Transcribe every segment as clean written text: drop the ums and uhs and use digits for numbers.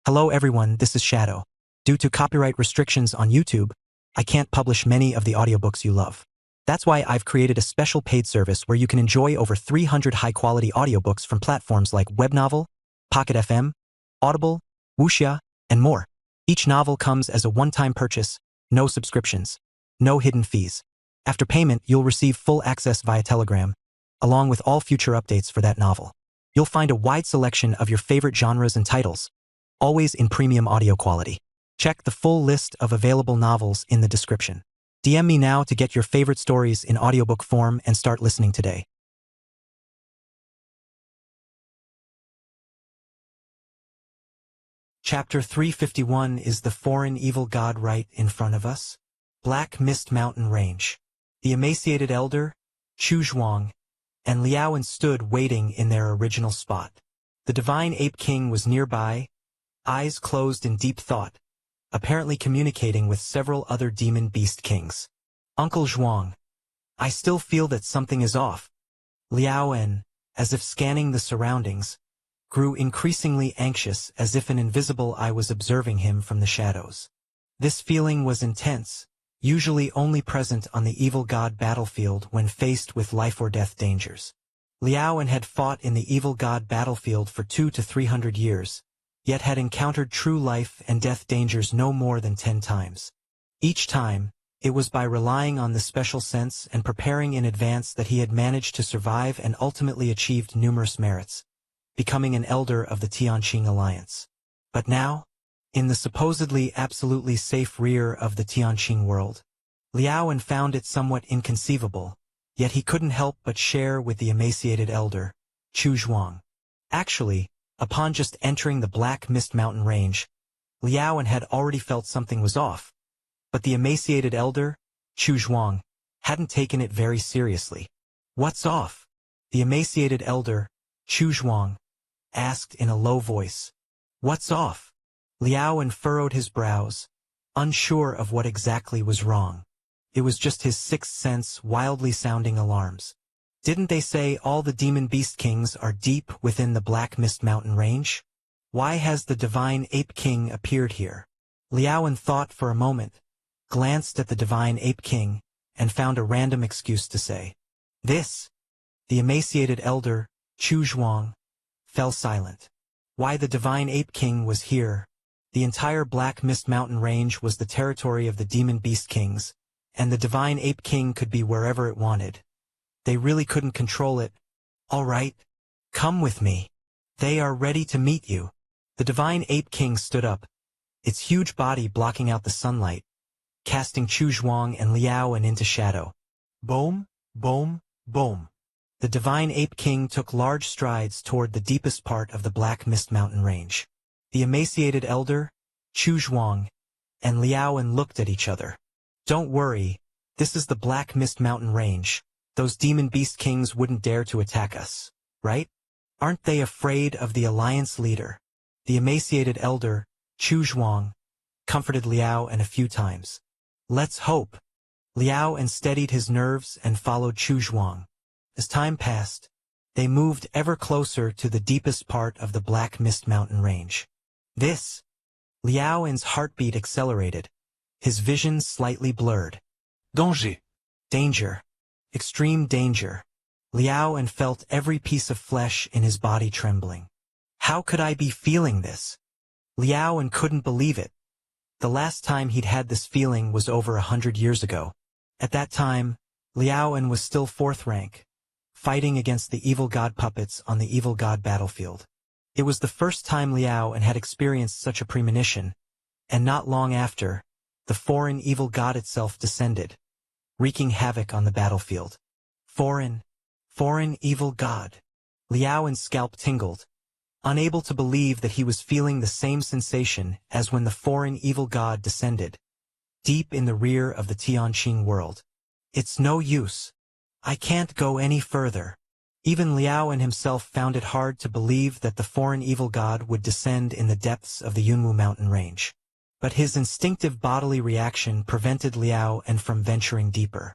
Hello everyone, this is Shadow. Due to copyright restrictions on YouTube, I can't publish many of the audiobooks you love. That's why I've created a special paid service where you can enjoy over 300 high-quality audiobooks from platforms like Webnovel, Pocket FM, Audible, Wuxia, and more. Each novel comes as a one-time purchase, no subscriptions, no hidden fees. After payment, you'll receive full access via Telegram, along with all future updates for that novel. You'll find a wide selection of your favorite genres and titles, always in premium audio quality. Check the full list of available novels in the description. DM me now to get your favorite stories in audiobook form and start listening today. Chapter 351 is the foreign evil god right in front of us? Black Mist Mountain Range. The emaciated elder, Chu Zhuang, and Liaoan stood waiting in their original spot. The divine ape king was nearby, eyes closed in deep thought, apparently communicating with several other demon beast kings. Uncle Zhuang, I still feel that something is off. Liaoan, as if scanning the surroundings, grew increasingly anxious as if an invisible eye was observing him from the shadows. This feeling was intense, usually only present on the evil god battlefield when faced with life or death dangers. Liaoan had fought in the evil god battlefield for 200 to 300 years, yet had encountered true life and death dangers no more than 10 times. Each time, it was by relying on the special sense and preparing in advance that he had managed to survive and ultimately achieved numerous merits, becoming an elder of the Tianqing Alliance. But now, in the supposedly absolutely safe rear of the Tianqing world, Liaoan found it somewhat inconceivable, yet he couldn't help but share with the emaciated elder, Chu Zhuang. Actually, upon just entering the Black Mist Mountain Range, Liaoan had already felt something was off, but the emaciated elder, Chu Zhuang, hadn't taken it very seriously. What's off? The emaciated elder, Chu Zhuang, asked in a low voice. What's off? Liaoan furrowed his brows, unsure of what exactly was wrong. It was just his sixth sense wildly sounding alarms. Didn't they say all the demon beast kings are deep within the Black Mist Mountain Range? Why has the divine ape king appeared here? Liaoan thought for a moment, glanced at the divine ape king, and found a random excuse to say. This. The emaciated elder, Chu Zhuang, fell silent. Why the divine ape king was here? The entire Black Mist Mountain Range was the territory of the demon beast kings, and the divine ape king could be wherever it wanted. They really couldn't control it. All right, come with me. They are ready to meet you. The divine ape king stood up, its huge body blocking out the sunlight, casting Chu Zhuang and Liaoan into shadow. Boom, boom, boom. The divine ape king took large strides toward the deepest part of the Black Mist Mountain Range. The emaciated elder, Chu Zhuang, and Liaoan looked at each other. Don't worry, this is the Black Mist Mountain Range. Those demon beast kings wouldn't dare to attack us, right? Aren't they afraid of the alliance leader? The emaciated elder, Chu Zhuang, comforted Liaoan a few times. Let's hope. Liaoan steadied his nerves and followed Chu Zhuang. As time passed, they moved ever closer to the deepest part of the Black Mist Mountain Range. This. Liaoan's heartbeat accelerated, his vision slightly blurred. Danger. Danger. Extreme danger. Liaoan felt every piece of flesh in his body trembling. How could I be feeling this? Liaoan couldn't believe it. The last time he'd had this feeling was over 100 years ago. At that time, Liaoan was still 4th rank, fighting against the evil god puppets on the evil god battlefield. It was the first time Liaoan had experienced such a premonition, and not long after, the foreign evil god itself descended, wreaking havoc on the battlefield. Foreign evil god. Liaoan's scalp tingled, unable to believe that he was feeling the same sensation as when the foreign evil god descended, deep in the rear of the Tianqing world. It's no use. I can't go any further. Even Liaoan himself found it hard to believe that the foreign evil god would descend in the depths of the Yunwu mountain range. But his instinctive bodily reaction prevented Liaoan from venturing deeper.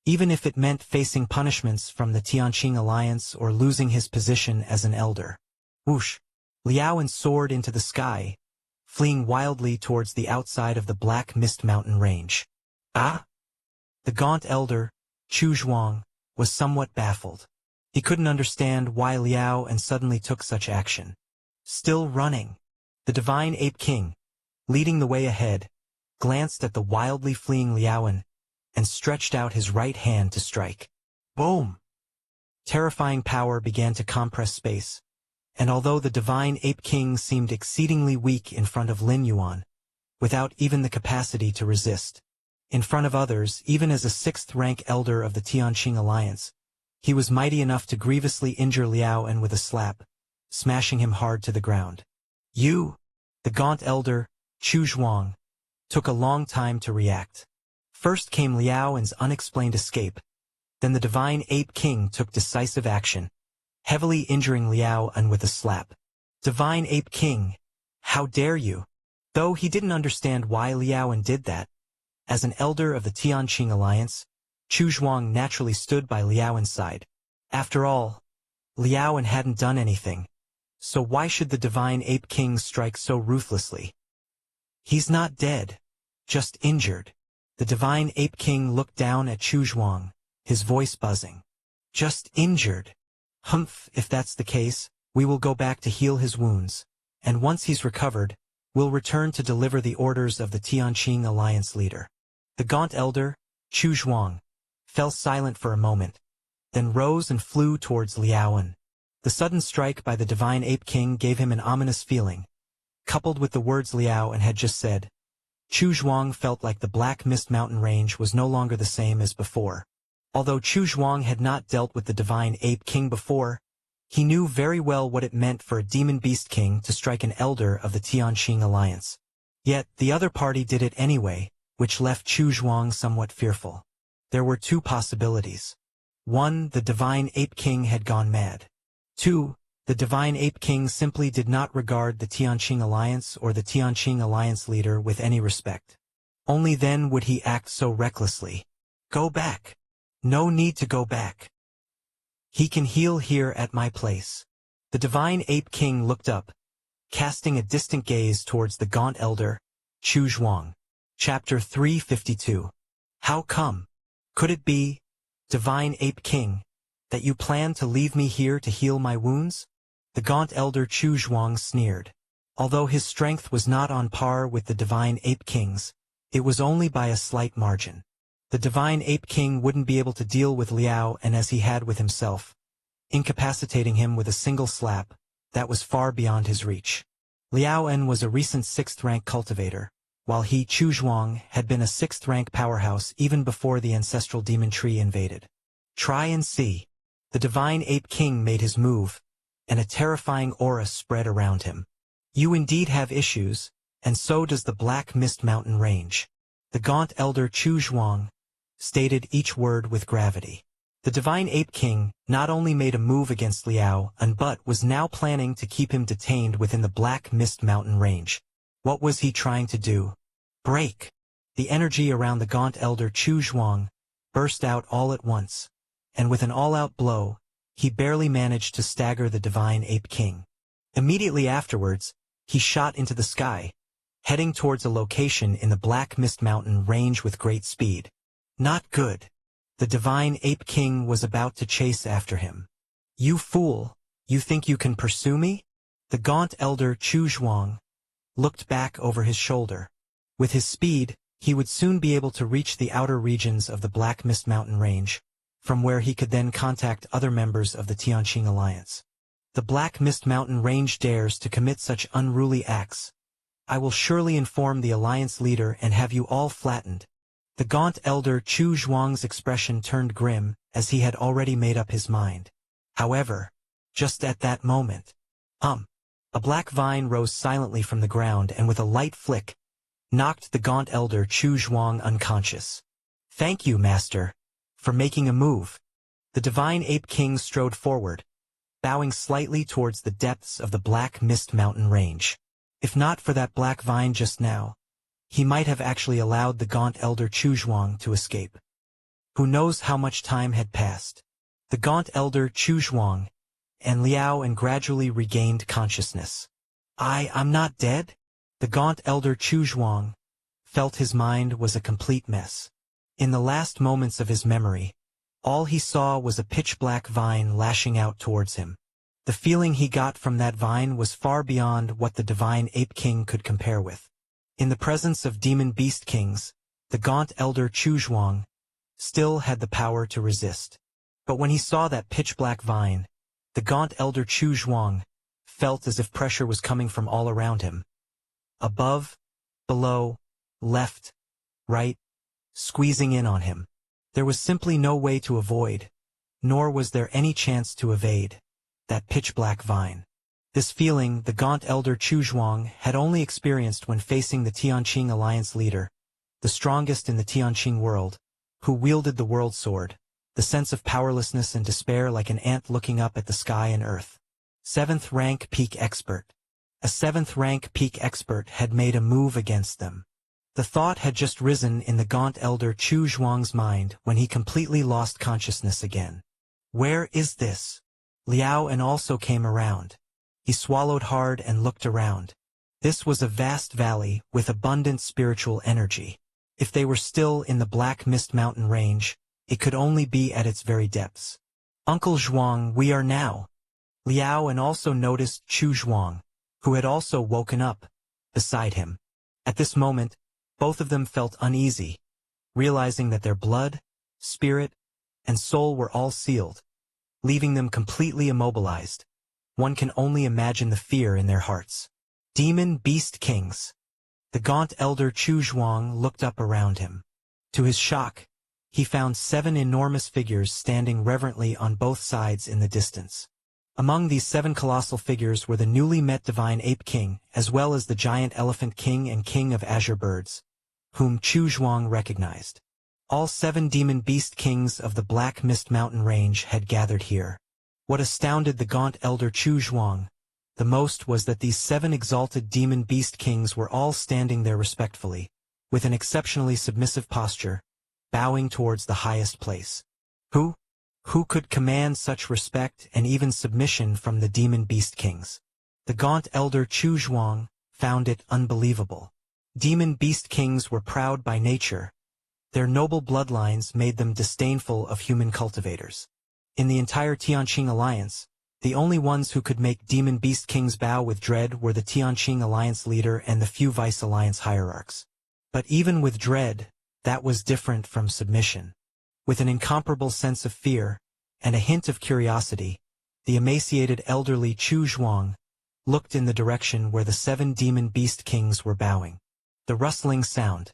Even if it meant facing punishments from the Tianqing Alliance or losing his position as an elder. Whoosh! Liaoan soared into the sky, fleeing wildly towards the outside of the Black Mist Mountain range. Ah! The gaunt elder, Chu Zhuang, was somewhat baffled. He couldn't understand why Liao and suddenly took such action. Still running, the Divine Ape King, leading the way ahead, glanced at the wildly fleeing Liaoan and stretched out his right hand to strike. Boom! Terrifying power began to compress space, and although the Divine Ape King seemed exceedingly weak in front of Lin Yuan, without even the capacity to resist, in front of others, even as a sixth-rank elder of the Tianqing Alliance, he was mighty enough to grievously injure Liaoan with a slap, smashing him hard to the ground. You! The gaunt elder, Chu Zhuang, took a long time to react. First came Liaoan's unexplained escape, then the Divine Ape King took decisive action, heavily injuring Liaoan with a slap. Divine Ape King, how dare you? Though he didn't understand why Liaoan did that, as an elder of the Tianqing Alliance, Chu Zhuang naturally stood by Liaoan's side. After all, Liaoan hadn't done anything, so why should the Divine Ape King strike so ruthlessly? He's not dead, just injured. The Divine Ape King looked down at Chu Zhuang, his voice buzzing. Just injured. Humph, if that's the case, we will go back to heal his wounds, and once he's recovered, we'll return to deliver the orders of the Tianqing Alliance leader. The gaunt elder, Chu Zhuang, fell silent for a moment, then rose and flew towards Liaoan. The sudden strike by the Divine Ape King gave him an ominous feeling. Coupled with the words Liaoan had just said, Chu Zhuang felt like the Black Mist Mountain range was no longer the same as before. Although Chu Zhuang had not dealt with the Divine Ape King before, he knew very well what it meant for a Demon Beast King to strike an elder of the Tianqing Alliance. Yet, the other party did it anyway, which left Chu Zhuang somewhat fearful. There were two possibilities. 1. The Divine Ape King had gone mad. 2. The Divine Ape King simply did not regard the Tianqing Alliance or the Tianqing Alliance leader with any respect. Only then would he act so recklessly. Go back. No need to go back. He can heal here at my place. The Divine Ape King looked up, casting a distant gaze towards the gaunt elder, Chu Zhuang. Chapter 352. How come? Could it be, Divine Ape King, that you plan to leave me here to heal my wounds? The gaunt elder Chu Zhuang sneered. Although his strength was not on par with the Divine Ape King's, it was only by a slight margin. The Divine Ape King wouldn't be able to deal with Liaoan as he had with himself, incapacitating him with a single slap. That was far beyond his reach. Liaoan was a recent 6th-rank cultivator, while he, Chu Zhuang, had been a 6th-rank powerhouse even before the ancestral demon tree invaded. Try and see. The Divine Ape King made his move, and a terrifying aura spread around him. You indeed have issues, and so does the Black Mist Mountain range. The gaunt elder Chu Zhuang stated each word with gravity. The Divine Ape King not only made a move against Liaoan but was now planning to keep him detained within the Black Mist Mountain range. What was he trying to do? Break! The energy around the gaunt elder Chu Zhuang burst out all at once, and with an all-out blow, he barely managed to stagger the Divine Ape King. Immediately afterwards, he shot into the sky, heading towards a location in the Black Mist Mountain range with great speed. Not good. The Divine Ape King was about to chase after him. You fool, you think you can pursue me? The gaunt elder Chu Zhuang looked back over his shoulder. With his speed, he would soon be able to reach the outer regions of the Black Mist Mountain range, from where he could then contact other members of the Tianqing Alliance. The Black Mist Mountain range dares to commit such unruly acts. I will surely inform the Alliance leader and have you all flattened. The gaunt elder Chu Zhuang's expression turned grim, as he had already made up his mind. However, just at that moment, a black vine rose silently from the ground and with a light flick, knocked the gaunt elder Chu Zhuang unconscious. Thank you, master, for making a move. The Divine Ape King strode forward, bowing slightly towards the depths of the Black Mist Mountain range. If not for that black vine just now, he might have actually allowed the gaunt elder Chu Zhuang to escape. Who knows how much time had passed. The gaunt elder Chu Zhuang and Liaoan gradually regained consciousness. I'm not dead? The gaunt elder Chu Zhuang felt his mind was a complete mess. In the last moments of his memory, all he saw was a pitch-black vine lashing out towards him. The feeling he got from that vine was far beyond what the divine ape king could compare with. In the presence of demon beast kings, the gaunt elder Chu Zhuang still had the power to resist. But when he saw that pitch-black vine, the gaunt elder Chu Zhuang felt as if pressure was coming from all around him. Above, below, left, right, squeezing in on him. There was simply no way to avoid, nor was there any chance to evade, that pitch-black vine. This feeling the gaunt elder Chu Zhuang had only experienced when facing the Tianqing Alliance leader, the strongest in the Tianqing world, who wielded the world sword, the sense of powerlessness and despair like an ant looking up at the sky and earth. 7th rank peak expert. A 7th rank peak expert had made a move against them. The thought had just risen in the gaunt elder Chu Zhuang's mind when he completely lost consciousness again. Where is this? Liao An also came around. He swallowed hard and looked around. This was a vast valley with abundant spiritual energy. If they were still in the Black Mist Mountain range, it could only be at its very depths. Uncle Zhuang, we are now. Liao An also noticed Chu Zhuang, who had also woken up beside him. At this moment, both of them felt uneasy, realizing that their blood, spirit, and soul were all sealed, leaving them completely immobilized. One can only imagine the fear in their hearts. Demon Beast Kings. The gaunt elder Chu Zhuang looked up around him. To his shock, he found 7 enormous figures standing reverently on both sides in the distance. Among these 7 colossal figures were the newly met Divine Ape King, as well as the Giant Elephant King and King of Azure Birds, whom Chu Zhuang recognized. All 7 demon beast kings of the Black Mist Mountain range had gathered here. What astounded the gaunt elder Chu Zhuang the most was that these 7 exalted demon beast kings were all standing there respectfully, with an exceptionally submissive posture, bowing towards the highest place. Who could command such respect and even submission from the demon beast kings? The gaunt elder Chu Zhuang found it unbelievable. Demon beast kings were proud by nature. Their noble bloodlines made them disdainful of human cultivators. In the entire Tianqing Alliance, the only ones who could make demon beast kings bow with dread were the Tianqing Alliance leader and the few Vice Alliance hierarchs. But even with dread, that was different from submission. With an incomparable sense of fear, and a hint of curiosity, the emaciated elderly Chu Zhuang looked in the direction where the 7 demon beast kings were bowing. The rustling sound.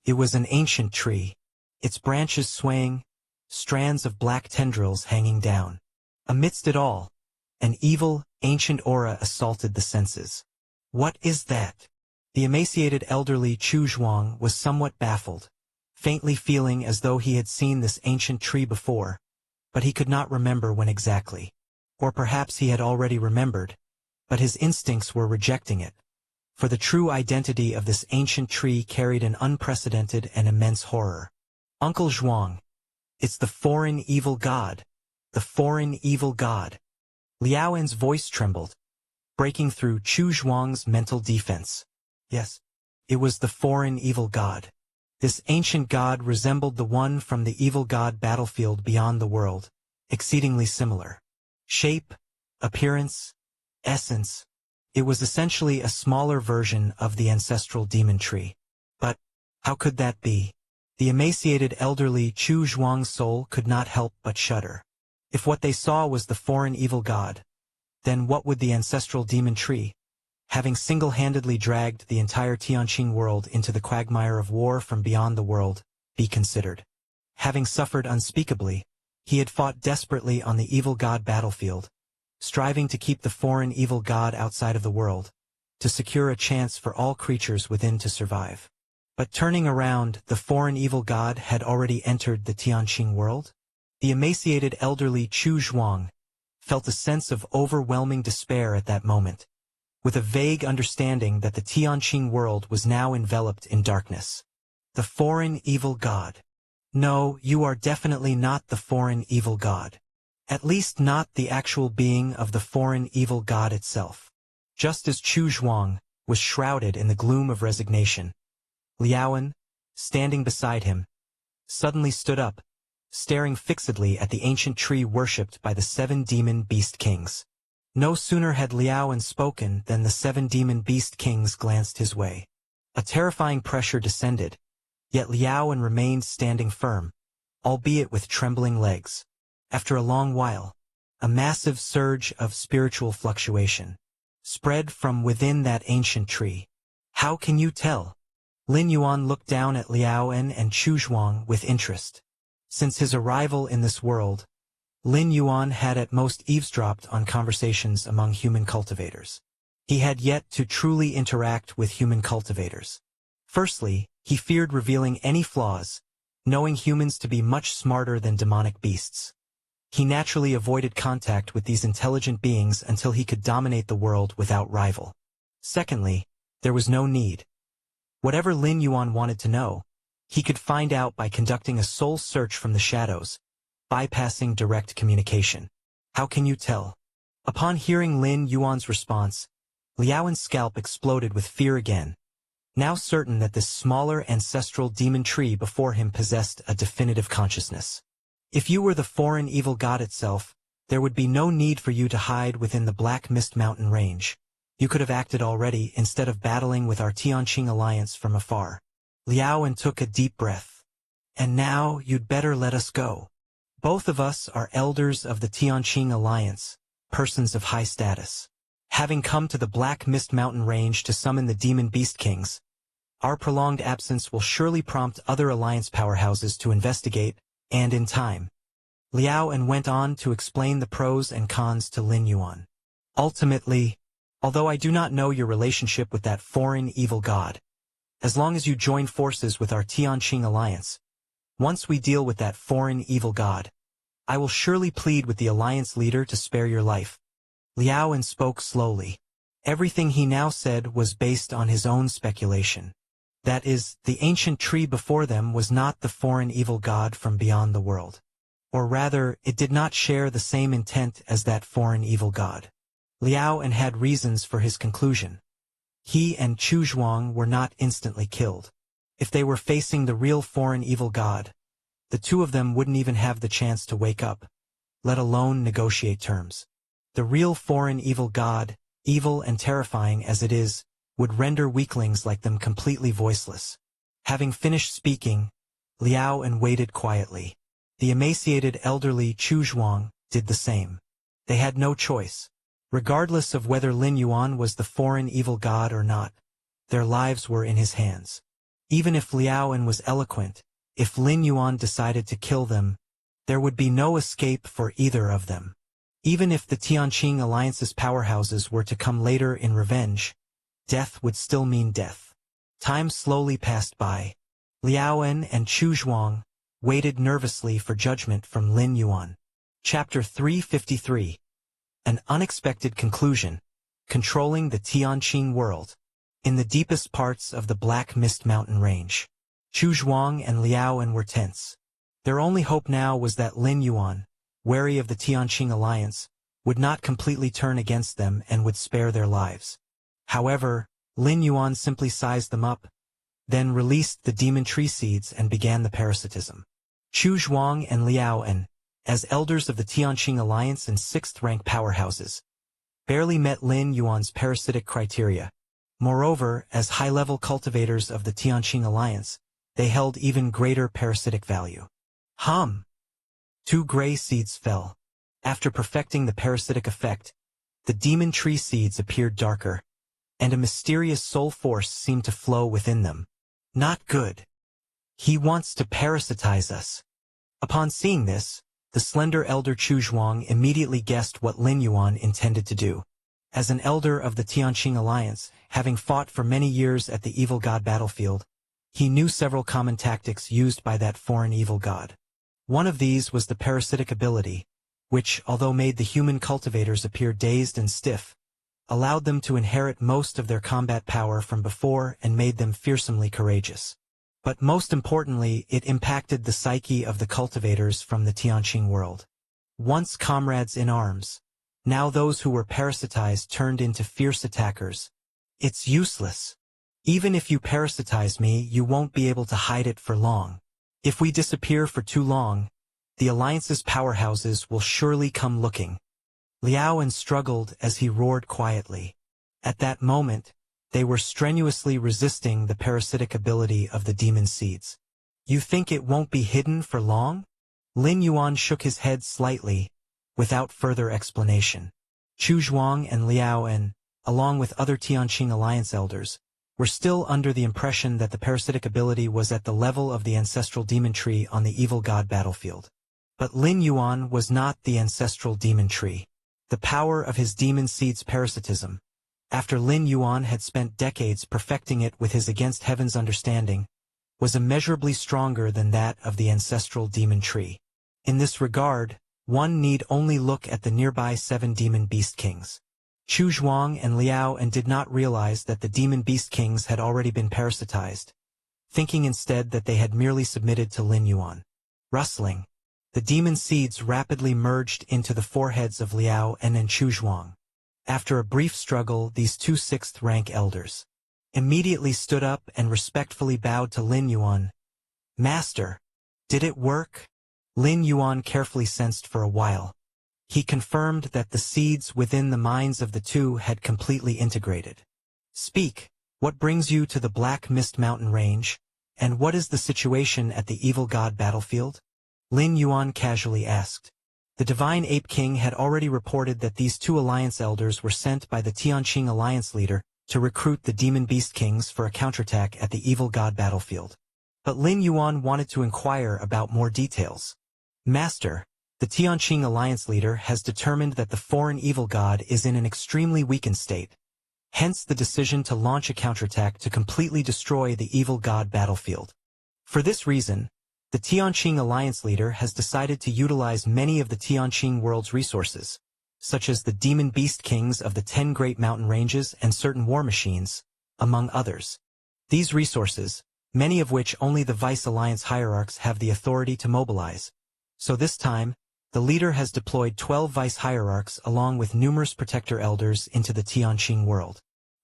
It was an ancient tree, its branches swaying, strands of black tendrils hanging down. Amidst it all, an evil, ancient aura assaulted the senses. What is that? The emaciated elderly Chu Zhuang was somewhat baffled, faintly feeling as though he had seen this ancient tree before, but he could not remember when exactly. Or perhaps he had already remembered, but his instincts were rejecting it. For the true identity of this ancient tree carried an unprecedented and immense horror. Uncle Zhuang. It's the foreign evil god. The foreign evil god. Liao An's voice trembled, breaking through Chu Zhuang's mental defense. Yes, it was the foreign evil god. This ancient god resembled the one from the evil god battlefield beyond the world, exceedingly similar. Shape, appearance, essence. It was essentially a smaller version of the ancestral demon tree. But how could that be? The emaciated elderly Chu Zhuang's soul could not help but shudder. If what they saw was the foreign evil god, then what would the ancestral demon tree, having single-handedly dragged the entire Tianqing world into the quagmire of war from beyond the world, be considered? Having suffered unspeakably, he had fought desperately on the evil god battlefield, striving to keep the foreign evil god outside of the world, to secure a chance for all creatures within to survive. But turning around, the foreign evil god had already entered the Tianqing world? The emaciated elderly Chu Zhuang felt a sense of overwhelming despair at that moment, with a vague understanding that the Tianqing world was now enveloped in darkness. The foreign evil god. No, you are definitely not the foreign evil god. At least not the actual being of the foreign evil god itself. Just as Chu Zhuang, was shrouded in the gloom of resignation. Liaoan, standing beside him, suddenly stood up, staring fixedly at the ancient tree worshipped by the 7 demon beast kings. No sooner had Liaoan spoken than the 7 demon beast kings glanced his way. A terrifying pressure descended, yet Liaoan remained standing firm, albeit with trembling legs. After a long while, a massive surge of spiritual fluctuation spread from within that ancient tree. How can you tell? Lin Yuan looked down at Liaoan and Chu Zhuang with interest. Since his arrival in this world, Lin Yuan had at most eavesdropped on conversations among human cultivators. He had yet to truly interact with human cultivators. Firstly, he feared revealing any flaws, knowing humans to be much smarter than demonic beasts. He naturally avoided contact with these intelligent beings until he could dominate the world without rival. Secondly, there was no need. Whatever Lin Yuan wanted to know, he could find out by conducting a soul search from the shadows, bypassing direct communication. How can you tell? Upon hearing Lin Yuan's response, Liaoan's scalp exploded with fear again, now certain that this smaller ancestral demon tree before him possessed a definitive consciousness. If you were the foreign evil god itself, there would be no need for you to hide within the Black Mist Mountain range. You could have acted already instead of battling with our Tianqing alliance from afar. Liaoan took a deep breath. And now you'd better let us go. Both of us are elders of the Tianqing alliance, persons of high status. Having come to the Black Mist Mountain range to summon the demon beast kings, our prolonged absence will surely prompt other alliance powerhouses to investigate, and in time. Liaoan went on to explain the pros and cons to Lin Yuan. Ultimately, although I do not know your relationship with that foreign evil god, as long as you join forces with our Tianqing alliance, once we deal with that foreign evil god, I will surely plead with the alliance leader to spare your life. Liaoan spoke slowly. Everything he now said was based on his own speculation. That is, the ancient tree before them was not the foreign evil god from beyond the world. Or rather, it did not share the same intent as that foreign evil god. Liaoan had reasons for his conclusion. He and Chu Zhuang were not instantly killed. If they were facing the real foreign evil god, the two of them wouldn't even have the chance to wake up, let alone negotiate terms. The real foreign evil god, evil and terrifying as it is, would render weaklings like them completely voiceless. Having finished speaking, Liaoan waited quietly. The emaciated elderly Chu Zhuang did the same. They had no choice. Regardless of whether Lin Yuan was the foreign evil god or not, their lives were in his hands. Even if Liaoan was eloquent, if Lin Yuan decided to kill them, there would be no escape for either of them. Even if the Tianqing alliance's powerhouses were to come later in revenge, death would still mean death. Time slowly passed by. Liaoan and Chu Zhuang waited nervously for judgment from Lin Yuan. Chapter 353. An unexpected conclusion. Controlling the Tianqing world. In the deepest parts of the Black Mist Mountain range, Chu Zhuang and Liaoan were tense. Their only hope now was that Lin Yuan, wary of the Tianqing alliance, would not completely turn against them and would spare their lives. However, Lin Yuan simply sized them up, then released the demon tree seeds and began the parasitism. Chu Zhuang and Liaoan, as elders of the Tianqing alliance and 6th-rank powerhouses, barely met Lin Yuan's parasitic criteria. Moreover, as high-level cultivators of the Tianqing alliance, they held even greater parasitic value. 2 gray seeds fell. After perfecting the parasitic effect, the demon tree seeds appeared darker, and a mysterious soul force seemed to flow within them. Not good. He wants to parasitize us. Upon seeing this, the slender elder Chu Zhuang immediately guessed what Lin Yuan intended to do. As an elder of the Tianqing alliance, having fought for many years at the evil god battlefield, he knew several common tactics used by that foreign evil god. One of these was the parasitic ability, which, although made the human cultivators appear dazed and stiff, allowed them to inherit most of their combat power from before and made them fearsomely courageous. But most importantly, it impacted the psyche of the cultivators from the Tianqing world. Once comrades in arms, now those who were parasitized turned into fierce attackers, It's useless. Even if you parasitize me, you won't be able to hide it for long. If we disappear for too long, the Alliance's powerhouses will surely come looking. Liao struggled as he roared quietly. At that moment, they were strenuously resisting the parasitic ability of the demon seeds. You think it won't be hidden for long? Lin Yuan shook his head slightly, without further explanation. Chu Zhuang and Liao along with other Tianqing Alliance elders, were still under the impression that the parasitic ability was at the level of the ancestral demon tree on the evil god battlefield. But Lin Yuan was not the ancestral demon tree. The power of his demon seed's parasitism, after Lin Yuan had spent decades perfecting it with his against heaven's understanding, was immeasurably stronger than that of the ancestral demon tree. In this regard, one need only look at the nearby 7 demon beast kings. Chu Zhuang and Liao did not realize that the demon beast kings had already been parasitized, thinking instead that they had merely submitted to Lin Yuan. Rustling, the demon seeds rapidly merged into the foreheads of Liao and Chu Zhuang. After a brief struggle, these 2 6th-rank elders immediately stood up and respectfully bowed to Lin Yuan. Master, did it work? Lin Yuan carefully sensed for a while. He confirmed that the seeds within the minds of the two had completely integrated. Speak, what brings you to the Black Mist Mountain Range, and what is the situation at the Evil God battlefield? Lin Yuan casually asked. The Divine Ape King had already reported that these 2 Alliance elders were sent by the Tianqing Alliance leader to recruit the Demon Beast Kings for a counterattack at the Evil God battlefield. But Lin Yuan wanted to inquire about more details. Master, the Tianqing Alliance leader has determined that the foreign evil god is in an extremely weakened state. Hence the decision to launch a counterattack to completely destroy the evil god battlefield. For this reason, the Tianqing Alliance leader has decided to utilize many of the Tianqing world's resources, such as the demon beast kings of the 10 great mountain ranges and certain war machines, among others. These resources, many of which only the Vice Alliance hierarchs have the authority to mobilize. So this time, the leader has deployed 12 vice hierarchs along with numerous protector elders into the Tianqing world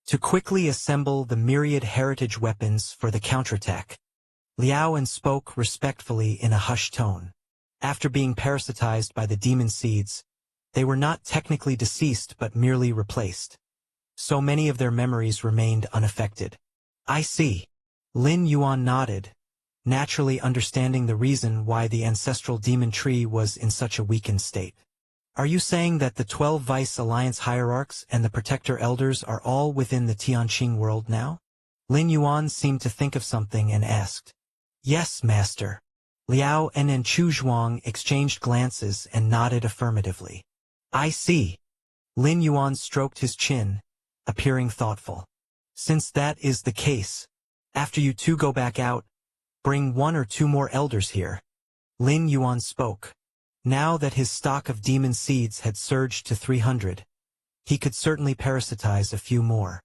to quickly assemble the myriad heritage weapons for the counterattack. Liao spoke respectfully in a hushed tone. After being parasitized by the demon seeds, they were not technically deceased but merely replaced. So many of their memories remained unaffected. I see. Lin Yuan nodded, naturally understanding the reason why the ancestral demon tree was in such a weakened state. Are you saying that the 12 Vice Alliance hierarchs and the protector elders are all within the Tianqing world now? Lin Yuan seemed to think of something and asked. Yes, Master. Liao and Chu Zhuang exchanged glances and nodded affirmatively. I see. Lin Yuan stroked his chin, appearing thoughtful. Since that is the case, after you 2 go back out, bring 1 or 2 more elders here. Lin Yuan spoke. Now that his stock of demon seeds had surged to 300, he could certainly parasitize a few more.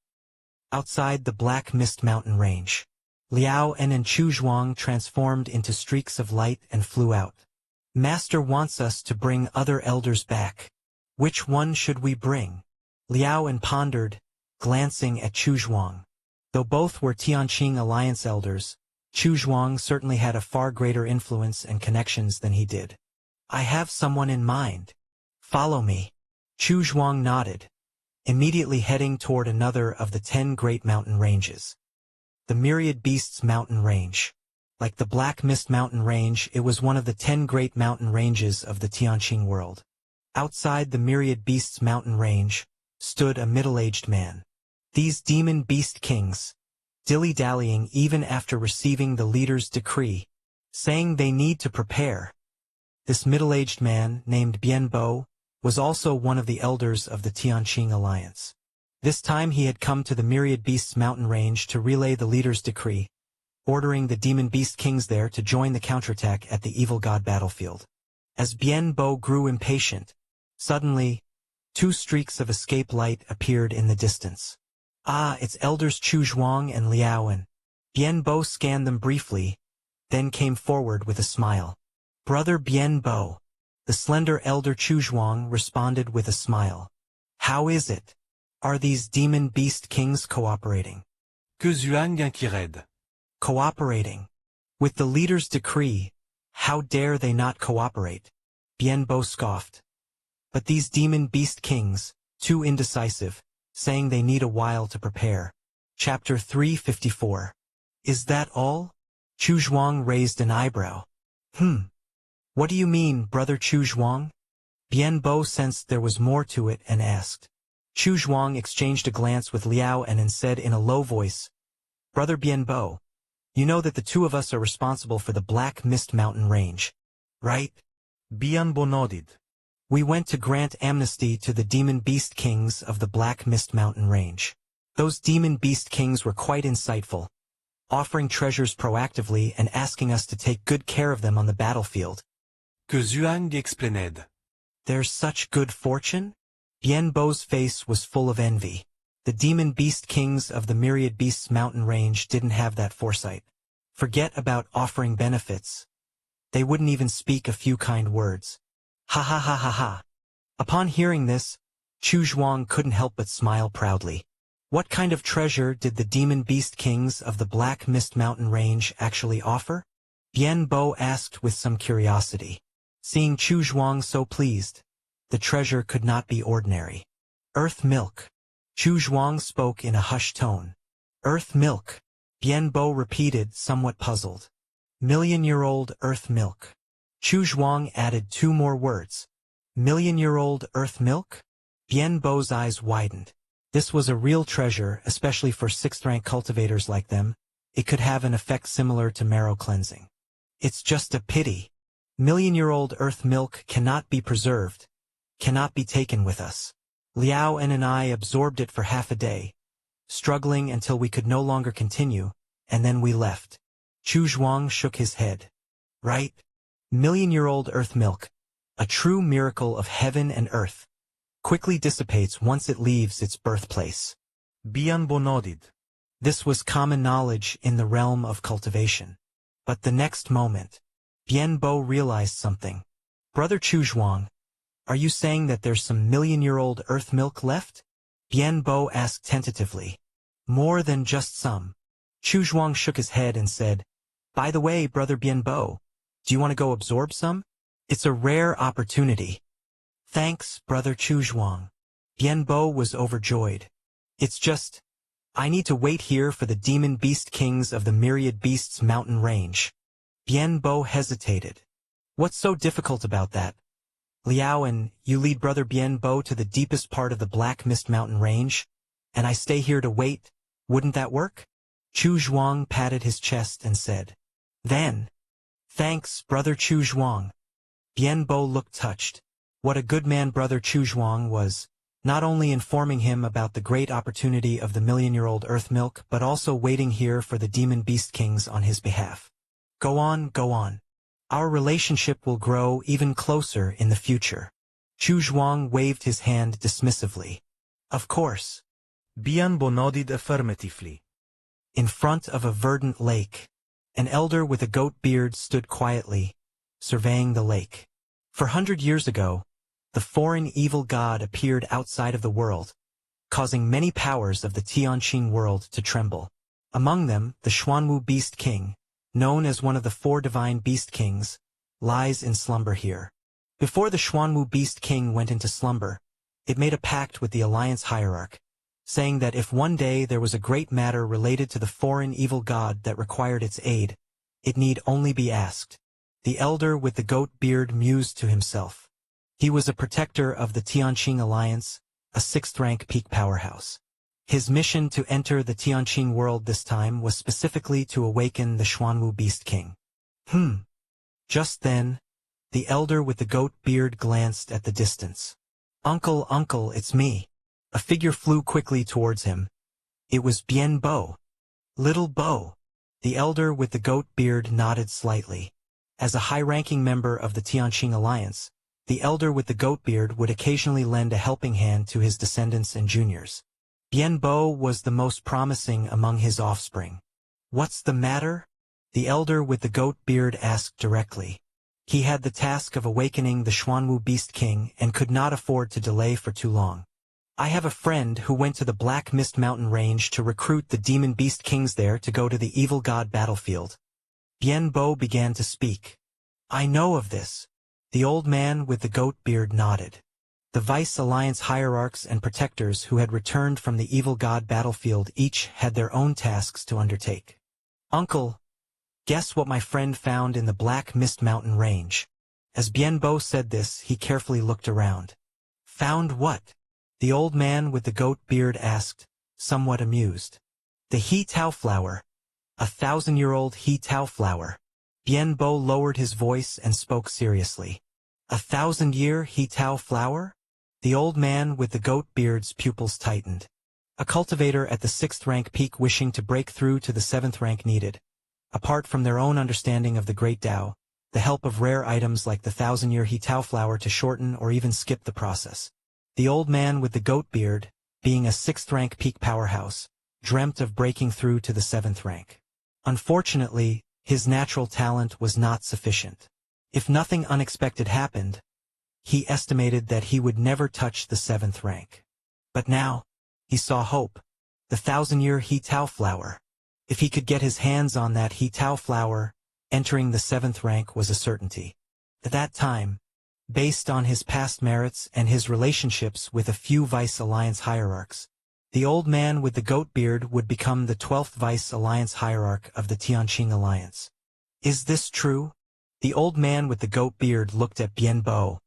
Outside the Black Mist Mountain Range, Liao and Chu Zhuang transformed into streaks of light and flew out. Master wants us to bring other elders back. Which one should we bring? Liao pondered, glancing at Chu Zhuang. Though both were Tianqing Alliance elders, Chu Zhuang certainly had a far greater influence and connections than he did. I have someone in mind. Follow me. Chu Zhuang nodded, immediately heading toward another of the 10 great mountain ranges. The Myriad Beasts Mountain Range. Like the Black Mist Mountain Range, it was one of the 10 great mountain ranges of the Tianqing world. Outside the Myriad Beasts Mountain Range stood a middle-aged man. These demon beast kings, dilly-dallying even after receiving the leader's decree, saying they need to prepare. This middle-aged man, named Bian Bo, was also one of the elders of the Tianqing Alliance. This time he had come to the Myriad Beasts Mountain Range to relay the leader's decree, ordering the demon beast kings there to join the counterattack at the evil god battlefield. As Bian Bo grew impatient, suddenly, 2 streaks of escape light appeared in the distance. Ah, it's elders Chu Zhuang and Liao. Bian Bo scanned them briefly, then came forward with a smile. Brother Bian Bo. The slender elder Chu Zhuang responded with a smile. How is it? Are these demon beast kings cooperating? Que Zhuang inquired. Cooperating. With the leader's decree, how dare they not cooperate? Bianbo scoffed. But these demon beast kings, too indecisive, saying they need a while to prepare. Chapter 354. Is that all? Chu Zhuang raised an eyebrow. What do you mean, Brother Chu Zhuang? Bianbo sensed there was more to it and asked. Chu Zhuang exchanged a glance with Liao and said in a low voice, Brother Bianbo, you know that the two of us are responsible for the Black Mist Mountain Range, right? Bianbo nodded. We went to grant amnesty to the demon beast kings of the Black Mist Mountain Range. Those demon beast kings were quite insightful, offering treasures proactively and asking us to take good care of them on the battlefield. Que Zhuang explained. There's such good fortune? Bianbo's face was full of envy. The demon beast kings of the Myriad Beasts mountain range didn't have that foresight. Forget about offering benefits. They wouldn't even speak a few kind words. Ha ha ha ha ha. Upon hearing this, Chu Zhuang couldn't help but smile proudly. What kind of treasure did the demon beast kings of the Black Mist Mountain Range actually offer? Bianbo asked with some curiosity. Seeing Chu Zhuang so pleased, the treasure could not be ordinary. Earth milk. Chu Zhuang spoke in a hushed tone. Earth milk. Bianbo repeated, somewhat puzzled. Million-year-old earth milk. Chu Zhuang added two more words. Million-year-old earth milk? Bianbo's eyes widened. This was a real treasure, especially for sixth-rank cultivators like them. It could have an effect similar to marrow cleansing. It's just a pity. Million-year-old earth milk cannot be preserved, cannot be taken with us. Liao and I absorbed it for half a day, struggling until we could no longer continue, and then we left. Chu Zhuang shook his head. Right? Million-year-old earth milk, a true miracle of heaven and earth, quickly dissipates once it leaves its birthplace. Bianbo nodded. This was common knowledge in the realm of cultivation. But the next moment, Bianbo realized something. Brother Chu Zhuang, are you saying that there's some million-year-old earth milk left? Bianbo asked tentatively. More than just some. Chu Zhuang shook his head and said, By the way, Brother Bianbo, do you want to go absorb some? It's a rare opportunity. Thanks, Brother Chu Zhuang. Bianbo was overjoyed. It's just, I need to wait here for the demon beast kings of the Myriad Beasts mountain range. Bianbo hesitated. What's so difficult about that? Liao and you lead Brother Bianbo to the deepest part of the Black Mist Mountain Range, and I stay here to wait. Wouldn't that work? Chu Zhuang patted his chest and said, Then. Thanks, Brother Chu Zhuang. Bianbo looked touched. What a good man Brother Chu Zhuang was, not only informing him about the great opportunity of the million-year-old earth milk, but also waiting here for the demon beast kings on his behalf. Go on, go on. Our relationship will grow even closer in the future. Chu Zhuang waved his hand dismissively. Of course. Bianbo nodded affirmatively. In front of a verdant lake, an elder with a goat beard stood quietly, surveying the lake. 400 years ago, the foreign evil god appeared outside of the world, causing many powers of the Tianqing world to tremble. Among them, the Xuanwu Beast King, known as one of the four divine beast kings, lies in slumber here. Before the Xuanwu Beast King went into slumber, it made a pact with the Alliance Hierarch, saying that if one day there was a great matter related to the foreign evil god that required its aid, it need only be asked. The elder with the goat beard mused to himself. He was a protector of the Tianqing Alliance, a sixth-rank peak powerhouse. His mission to enter the Tianqing world this time was specifically to awaken the Xuanwu Beast King. Just then, the elder with the goat beard glanced at the distance. Uncle, uncle, it's me. A figure flew quickly towards him. It was Bianbo. Little Bo. The elder with the goat beard nodded slightly. As a high-ranking member of the Tianqing Alliance, the elder with the goat beard would occasionally lend a helping hand to his descendants and juniors. Bianbo was the most promising among his offspring. What's the matter? The elder with the goat beard asked directly. He had the task of awakening the Xuanwu Beast King and could not afford to delay for too long. I have a friend who went to the Black Mist Mountain Range to recruit the demon beast kings there to go to the evil god battlefield. Bien Bo began to speak. I know of this. The old man with the goat beard nodded. The Vice Alliance hierarchs and protectors who had returned from the evil god battlefield each had their own tasks to undertake. Uncle, guess what my friend found in the Black Mist Mountain Range? As Bien Bo said this, he carefully looked around. Found what? The old man with the goat beard asked, somewhat amused. The He Tao flower. 1,000-year-old He Tao flower. Bien Bo lowered his voice and spoke seriously. 1,000-year He Tao flower? The old man with the goat beard's pupils tightened. A cultivator at the 6th rank peak wishing to break through to the 7th rank needed, apart from their own understanding of the Great Tao, the help of rare items like the 1,000-year He Tao flower to shorten or even skip the process. The old man with the goat beard, being a 6th rank peak powerhouse, dreamt of breaking through to the 7th rank. Unfortunately, his natural talent was not sufficient. If nothing unexpected happened, he estimated that he would never touch the 7th rank. But now, he saw hope. The 1,000-year He Tao flower. If he could get his hands on that He Tao flower, entering the 7th rank was a certainty. At that time, based on his past merits and his relationships with a few Vice Alliance hierarchs, the old man with the goat beard would become the 12th Vice Alliance hierarch of the Tianqing Alliance. Is this true? The old man with the goat beard looked at Bien Bo.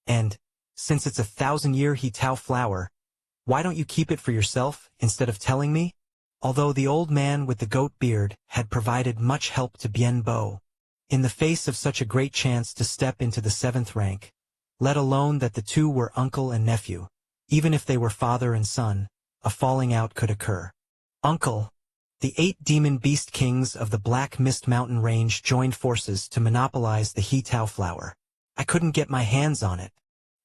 And, since it's a 1,000-year He Tao flower, why don't you keep it for yourself instead of telling me? Although the old man with the goat beard had provided much help to Bien Bo, in the face of such a great chance to step into the 7th rank, let alone that the two were uncle and nephew, even if they were father and son, a falling out could occur. Uncle, the 8 demon beast kings of the Black Mist Mountain Range joined forces to monopolize the He Tao flower. I couldn't get my hands on it.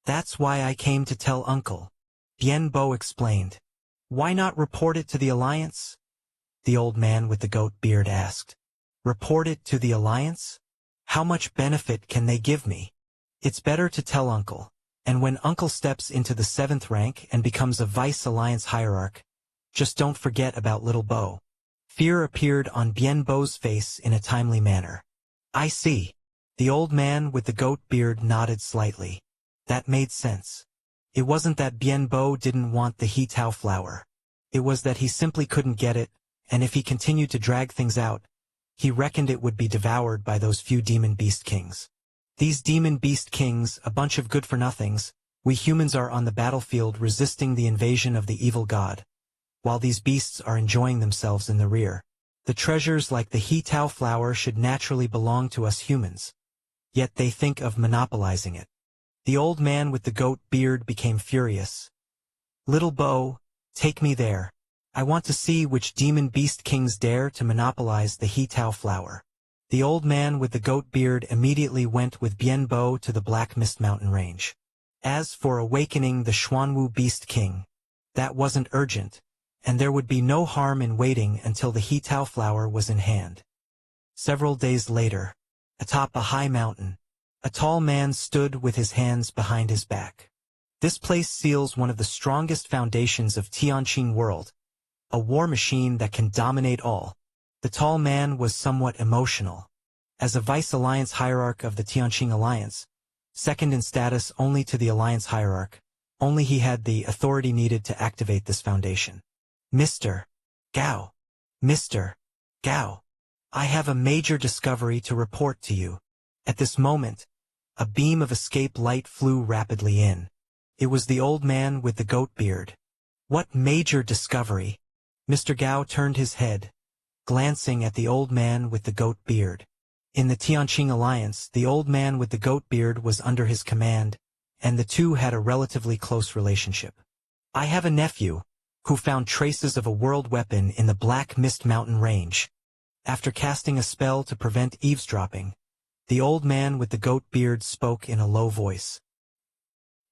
That's why I came to tell Uncle. Bien Bo explained. Why not report it to the Alliance? The old man with the goat beard asked. Report it to the Alliance? How much benefit can they give me? It's better to tell Uncle, and when Uncle steps into the 7th rank and becomes a Vice Alliance hierarch, just don't forget about little Bo. Fear appeared on Bien Bo's face in a timely manner. I see. The old man with the goat beard nodded slightly. That made sense. It wasn't that Bien Bo didn't want the He Tao flower. It was that he simply couldn't get it, and if he continued to drag things out, he reckoned it would be devoured by those few demon beast kings. These demon beast kings, a bunch of good-for-nothings, we humans are on the battlefield resisting the invasion of the evil god, while these beasts are enjoying themselves in the rear. The treasures like the He Tao flower should naturally belong to us humans, yet they think of monopolizing it. The old man with the goat beard became furious. Little Bo, take me there. I want to see which demon beast kings dare to monopolize the He Tao flower. The old man with the goat beard immediately went with Bien Bo to the Black Mist Mountain Range. As for awakening the Xuanwu Beast King, that wasn't urgent, and there would be no harm in waiting until the He Tao flower was in hand. Several days later, atop a high mountain, a tall man stood with his hands behind his back. This place seals one of the strongest foundations of Tianqing world, a war machine that can dominate all. The tall man was somewhat emotional. As a Vice Alliance hierarch of the Tianqing Alliance, second in status only to the Alliance hierarch, only he had the authority needed to activate this foundation. Mr. Gao. Mr. Gao. I have a major discovery to report to you. At this moment, a beam of escape light flew rapidly in. It was the old man with the goat beard. What major discovery? Mr. Gao turned his head, glancing at the old man with the goat beard. In the Tianqing Alliance, the old man with the goat beard was under his command, and the two had a relatively close relationship. I have a nephew, who found traces of a world weapon in the Black Mist Mountain Range. After casting a spell to prevent eavesdropping, the old man with the goat beard spoke in a low voice.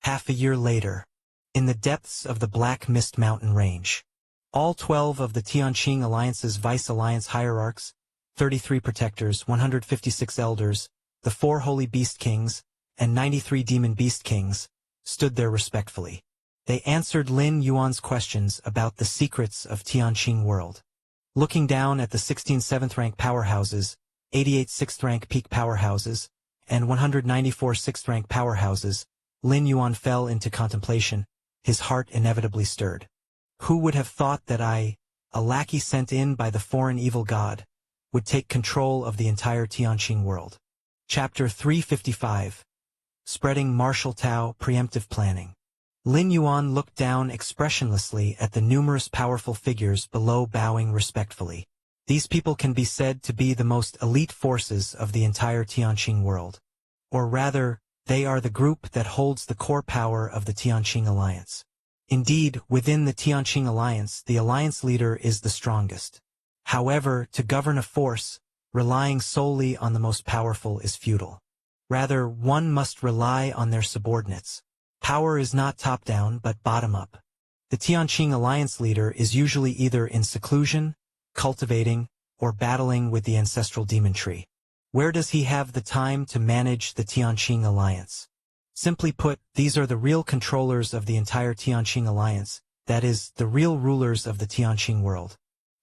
Half a year later, in the depths of the Black Mist Mountain Range, all 12 of the Tianqing Alliance's Vice Alliance hierarchs, 33 protectors, 156 elders, the 4 holy beast kings, and 93 demon beast kings, stood there respectfully. They answered Lin Yuan's questions about the secrets of Tianqing world. Looking down at the 16 7th-rank powerhouses, 88 6th-rank peak powerhouses, and 194 6th-rank powerhouses, Lin Yuan fell into contemplation, his heart inevitably stirred. Who would have thought that I, a lackey sent in by the foreign evil god, would take control of the entire Tianqing world? Chapter 355. Spreading Martial Tao Preemptive Planning. Lin Yuan looked down expressionlessly at the numerous powerful figures below, bowing respectfully. These people can be said to be the most elite forces of the entire Tianqing world. Or rather, they are the group that holds the core power of the Tianqing Alliance. Indeed, within the Tianqing Alliance, the alliance leader is the strongest. However, to govern a force, relying solely on the most powerful is futile. Rather, one must rely on their subordinates. Power is not top-down but bottom-up. The Tianqing Alliance leader is usually either in seclusion, cultivating, or battling with the ancestral demon tree. Where does he have the time to manage the Tianqing Alliance? Simply put, these are the real controllers of the entire Tianqing Alliance, that is, the real rulers of the Tianqing world.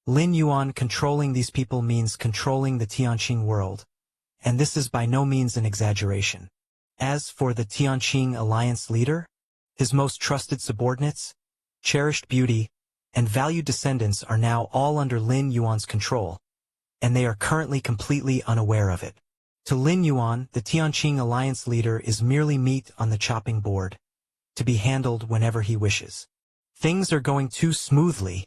Lin Yuan controlling these people means controlling the Tianqing world, and this is by no means an exaggeration. As for the Tianqing Alliance leader, his most trusted subordinates, cherished beauty, and valued descendants are now all under Lin Yuan's control, and they are currently completely unaware of it. To Lin Yuan, the Tianqing Alliance leader is merely meat on the chopping board, to be handled whenever he wishes. Things are going too smoothly.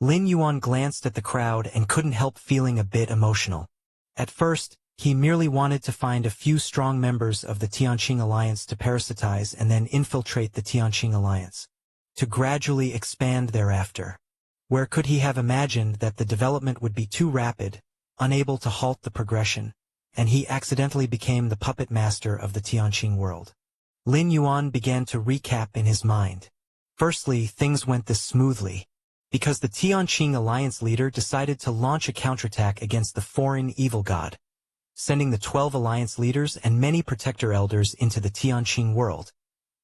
Lin Yuan glanced at the crowd and couldn't help feeling a bit emotional. At first, he merely wanted to find a few strong members of the Tianqing Alliance to parasitize and then infiltrate the Tianqing Alliance, to gradually expand thereafter. Where could he have imagined that the development would be too rapid, unable to halt the progression, and he accidentally became the puppet master of the Tianqing world? Lin Yuan began to recap in his mind. Firstly, things went this smoothly because the Tianqing Alliance leader decided to launch a counterattack against the foreign evil god, sending the 12 alliance leaders and many protector elders into the Tianqing world,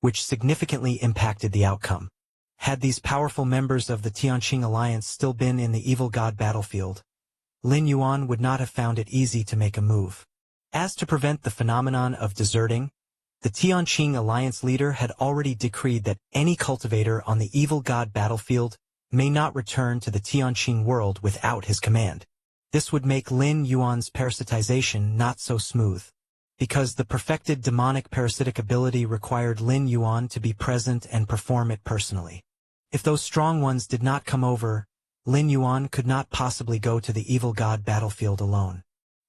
which significantly impacted the outcome. Had these powerful members of the Tianqing Alliance still been in the evil god battlefield, Lin Yuan would not have found it easy to make a move. As to prevent the phenomenon of deserting, the Tianqing Alliance leader had already decreed that any cultivator on the evil god battlefield may not return to the Tianqing world without his command. This would make Lin Yuan's parasitization not so smooth, because the perfected demonic parasitic ability required Lin Yuan to be present and perform it personally. If those strong ones did not come over, Lin Yuan could not possibly go to the evil god battlefield alone.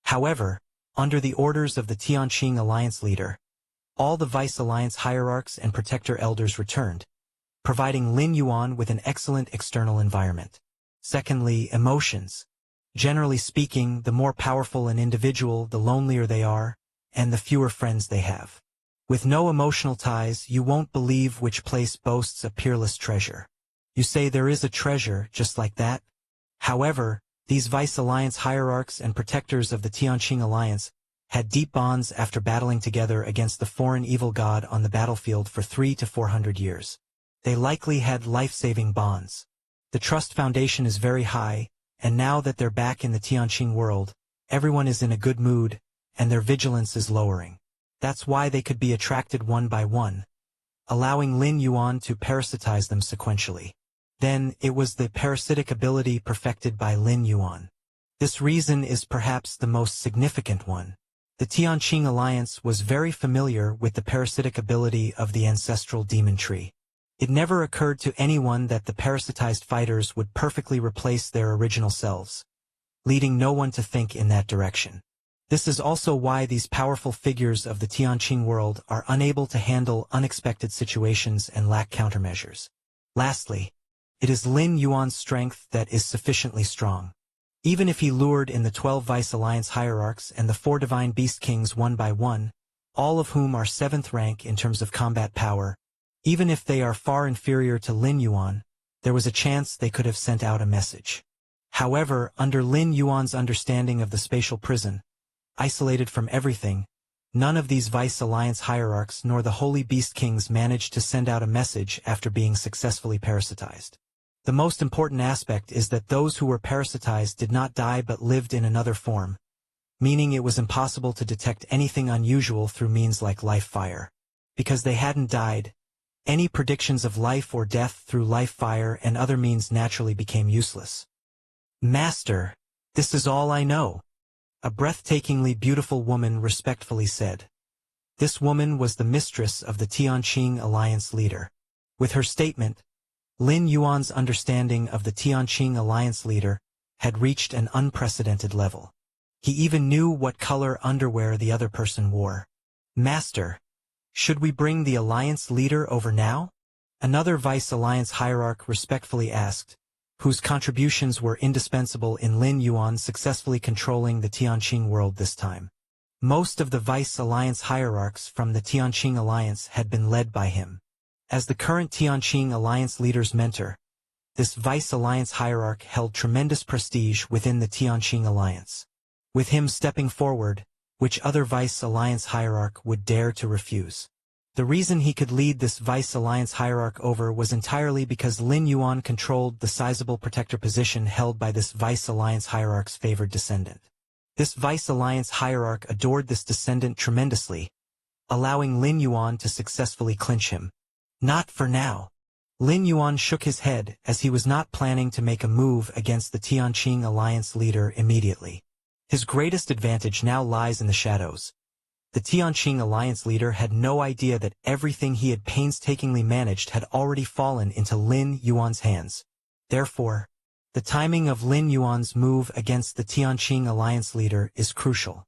However, under the orders of the Tianqing Alliance leader, all the Vice Alliance hierarchs and protector elders returned, providing Lin Yuan with an excellent external environment. Secondly, emotions. Generally speaking, the more powerful an individual, the lonelier they are, and the fewer friends they have. With no emotional ties, you won't believe which place boasts a peerless treasure. You say there is a treasure just like that? However, these Vice Alliance hierarchs and protectors of the Tianqing Alliance had deep bonds after battling together against the foreign evil god on the battlefield for 300 to 400 years. They likely had life-saving bonds. The trust foundation is very high, and now that they're back in the Tianqing world, everyone is in a good mood, and their vigilance is lowering. That's why they could be attracted one by one, allowing Lin Yuan to parasitize them sequentially. Then, it was the parasitic ability perfected by Lin Yuan. This reason is perhaps the most significant one. The Tianqing Alliance was very familiar with the parasitic ability of the ancestral demon tree. It never occurred to anyone that the parasitized fighters would perfectly replace their original selves, leading no one to think in that direction. This is also why these powerful figures of the Tianqing world are unable to handle unexpected situations and lack countermeasures. Lastly, it is Lin Yuan's strength that is sufficiently strong. Even if he lured in the 12 Vice Alliance hierarchs and the 4 Divine Beast Kings one by one, all of whom are 7th rank in terms of combat power, even if they are far inferior to Lin Yuan, there was a chance they could have sent out a message. However, under Lin Yuan's understanding of the spatial prison, isolated from everything, None of these Vice Alliance hierarchs nor the Holy Beast Kings managed to send out a message after being successfully parasitized. The most important aspect is that those who were parasitized did not die but lived in another form, meaning it was impossible to detect anything unusual through means like life fire. Because they hadn't died, any predictions of life or death through life fire and other means naturally became useless. Master, this is all I know, a breathtakingly beautiful woman respectfully said. This woman was the mistress of the Tianqing Alliance leader. With her statement, Lin Yuan's understanding of the Tianqing Alliance leader had reached an unprecedented level. He even knew what color underwear the other person wore. Master, should we bring the Alliance leader over now? Another Vice Alliance hierarch respectfully asked, whose contributions were indispensable in Lin Yuan successfully controlling the Tianqing world this time. Most of the Vice Alliance hierarchs from the Tianqing Alliance had been led by him. As the current Tianqing Alliance leader's mentor, this Vice Alliance hierarch held tremendous prestige within the Tianqing Alliance. With him stepping forward, which other Vice Alliance hierarch would dare to refuse? The reason he could lead this Vice Alliance hierarch over was entirely because Lin Yuan controlled the sizable protector position held by this Vice Alliance hierarch's favored descendant. This Vice Alliance hierarch adored this descendant tremendously, allowing Lin Yuan to successfully clinch him. Not for now. Lin Yuan shook his head as he was not planning to make a move against the Tianqing Alliance leader immediately. His greatest advantage now lies in the shadows. The Tianqing Alliance leader had no idea that everything he had painstakingly managed had already fallen into Lin Yuan's hands. Therefore, the timing of Lin Yuan's move against the Tianqing Alliance leader is crucial.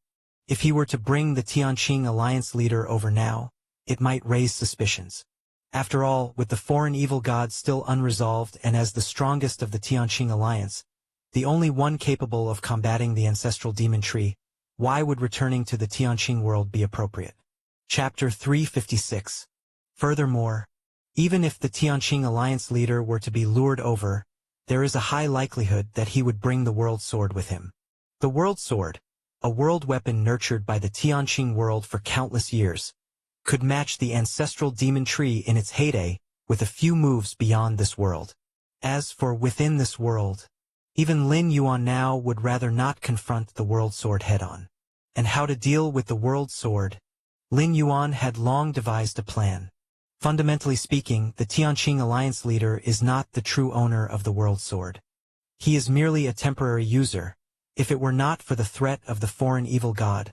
If he were to bring the Tianqing Alliance leader over now, it might raise suspicions. After all, with the foreign evil god still unresolved and as the strongest of the Tianqing Alliance, the only one capable of combating the ancestral demon tree, why would returning to the Tianqing world be appropriate? Chapter 356. Furthermore, even if the Tianqing Alliance leader were to be lured over, there is a high likelihood that he would bring the World Sword with him. The World Sword, a world weapon nurtured by the Tianqing world for countless years, could match the ancestral demon tree in its heyday with a few moves beyond this world. As for within this world, even Lin Yuan now would rather not confront the World Sword head-on. And how to deal with the World Sword? Lin Yuan had long devised a plan. Fundamentally speaking, the Tianqing Alliance leader is not the true owner of the World Sword. He is merely a temporary user. If it were not for the threat of the foreign evil god,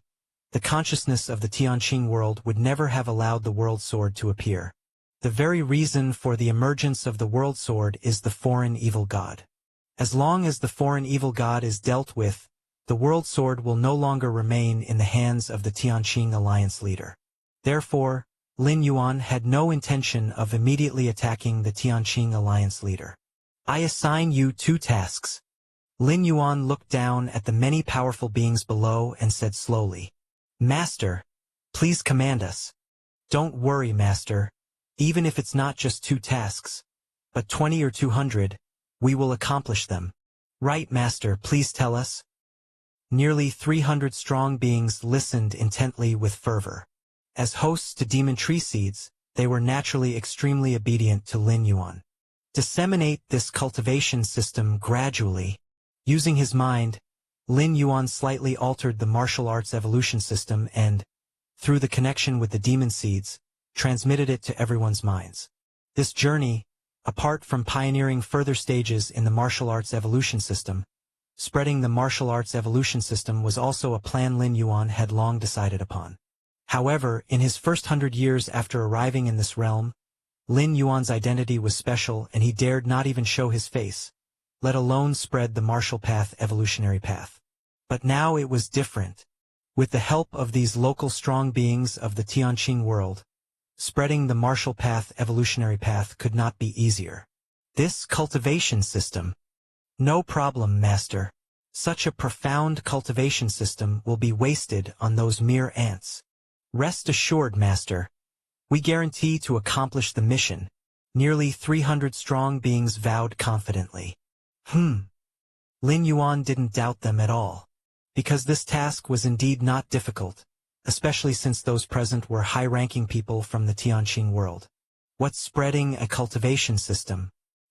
the consciousness of the Tianqing world would never have allowed the World Sword to appear. The very reason for the emergence of the World Sword is the foreign evil god. As long as the foreign evil god is dealt with, the World Sword will no longer remain in the hands of the Tianqing Alliance leader. Therefore, Lin Yuan had no intention of immediately attacking the Tianqing Alliance leader. I assign you 2 tasks. Lin Yuan looked down at the many powerful beings below and said slowly, Master, please command us. Don't worry, Master. Even if it's not just 2 tasks, but 20 or 200, we will accomplish them. Right, Master, please tell us. Nearly 300 strong beings listened intently with fervor. As hosts to demon tree seeds, they were naturally extremely obedient to Lin Yuan. Disseminate this cultivation system gradually. Using his mind, Lin Yuan slightly altered the martial arts evolution system and, through the connection with the demon seeds, transmitted it to everyone's minds. This journey, apart from pioneering further stages in the martial arts evolution system, spreading the martial arts evolution system was also a plan Lin Yuan had long decided upon. However, in his first 100 years after arriving in this realm, Lin Yuan's identity was special and he dared not even show his face, let alone spread the martial path evolutionary path. But now it was different. With the help of these local strong beings of the Tianqing world, spreading the martial path evolutionary path could not be easier. This cultivation system. No problem, Master. Such a profound cultivation system will be wasted on those mere ants. Rest assured, Master. We guarantee to accomplish the mission. Nearly 300 strong beings vowed confidently. Lin Yuan didn't doubt them at all. Because this task was indeed not difficult, especially since those present were high-ranking people from the Tianqing world. What's spreading a cultivation system?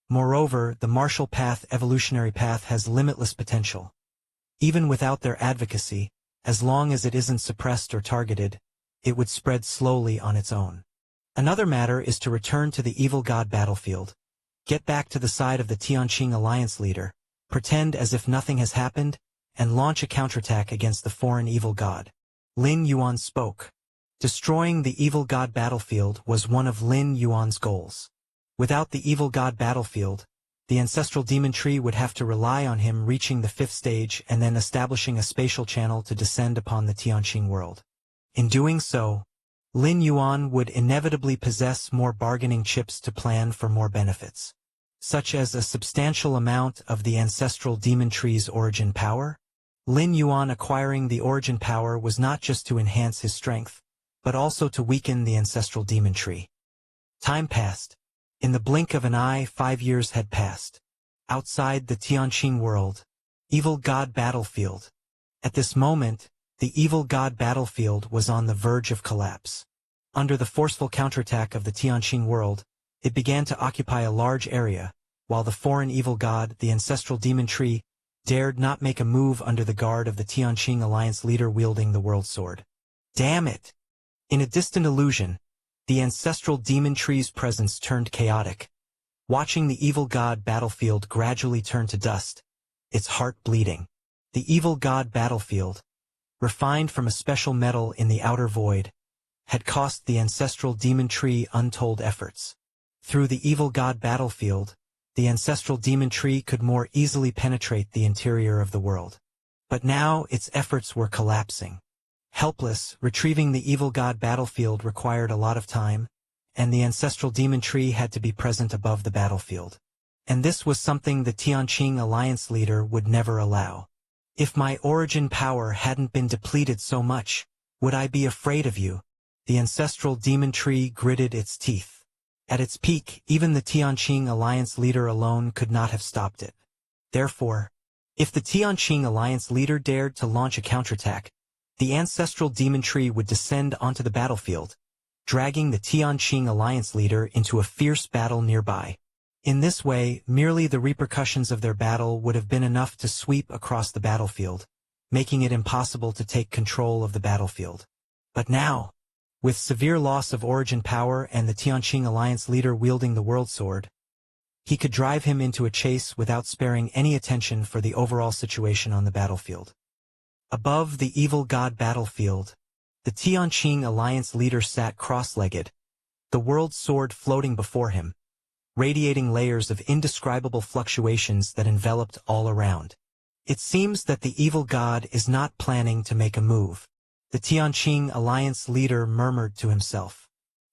Moreover, the martial path evolutionary path has limitless potential. Even without their advocacy, as long as it isn't suppressed or targeted, it would spread slowly on its own. Another matter is to return to the evil god battlefield, get back to the side of the Tianqing alliance leader, pretend as if nothing has happened, and launch a counterattack against the foreign evil god. Lin Yuan spoke. Destroying the evil god battlefield was one of Lin Yuan's goals. Without the evil god battlefield, the ancestral demon tree would have to rely on him reaching the 5th stage and then establishing a spatial channel to descend upon the Tianqing world. In doing so, Lin Yuan would inevitably possess more bargaining chips to plan for more benefits, such as a substantial amount of the ancestral demon tree's origin power. Lin Yuan acquiring the origin power was not just to enhance his strength, but also to weaken the ancestral demon tree. Time passed. In the blink of an eye, 5 years had passed. Outside the Tianqing world, evil god battlefield. At this moment, the evil god battlefield was on the verge of collapse. Under the forceful counterattack of the Tianqing world, it began to occupy a large area, while the foreign evil god, the ancestral demon tree, dared not make a move under the guard of the Tianqing alliance leader wielding the world sword. Damn it! In a distant illusion, the ancestral demon tree's presence turned chaotic. Watching the evil god battlefield gradually turn to dust, its heart bleeding. The evil god battlefield, refined from a special metal in the outer void, had cost the ancestral demon tree untold efforts. Through the evil god battlefield, the ancestral demon tree could more easily penetrate the interior of the world. But now its efforts were collapsing. Helpless, retrieving the evil god battlefield required a lot of time, and the ancestral demon tree had to be present above the battlefield. And this was something the Tianqing alliance leader would never allow. If my origin power hadn't been depleted so much, would I be afraid of you? The ancestral demon tree gritted its teeth. At its peak, even the Tianqing alliance leader alone could not have stopped it. Therefore, if the Tianqing alliance leader dared to launch a counterattack, the ancestral demon tree would descend onto the battlefield, dragging the Tianqing alliance leader into a fierce battle nearby. In this way, merely the repercussions of their battle would have been enough to sweep across the battlefield, making it impossible to take control of the battlefield. But now, with severe loss of origin power and the Tianqing alliance leader wielding the world sword, he could drive him into a chase without sparing any attention for the overall situation on the battlefield. Above the evil god battlefield, the Tianqing alliance leader sat cross-legged, the world sword floating before him, radiating layers of indescribable fluctuations that enveloped all around. It seems that the evil god is not planning to make a move, the Tianqing alliance leader murmured to himself.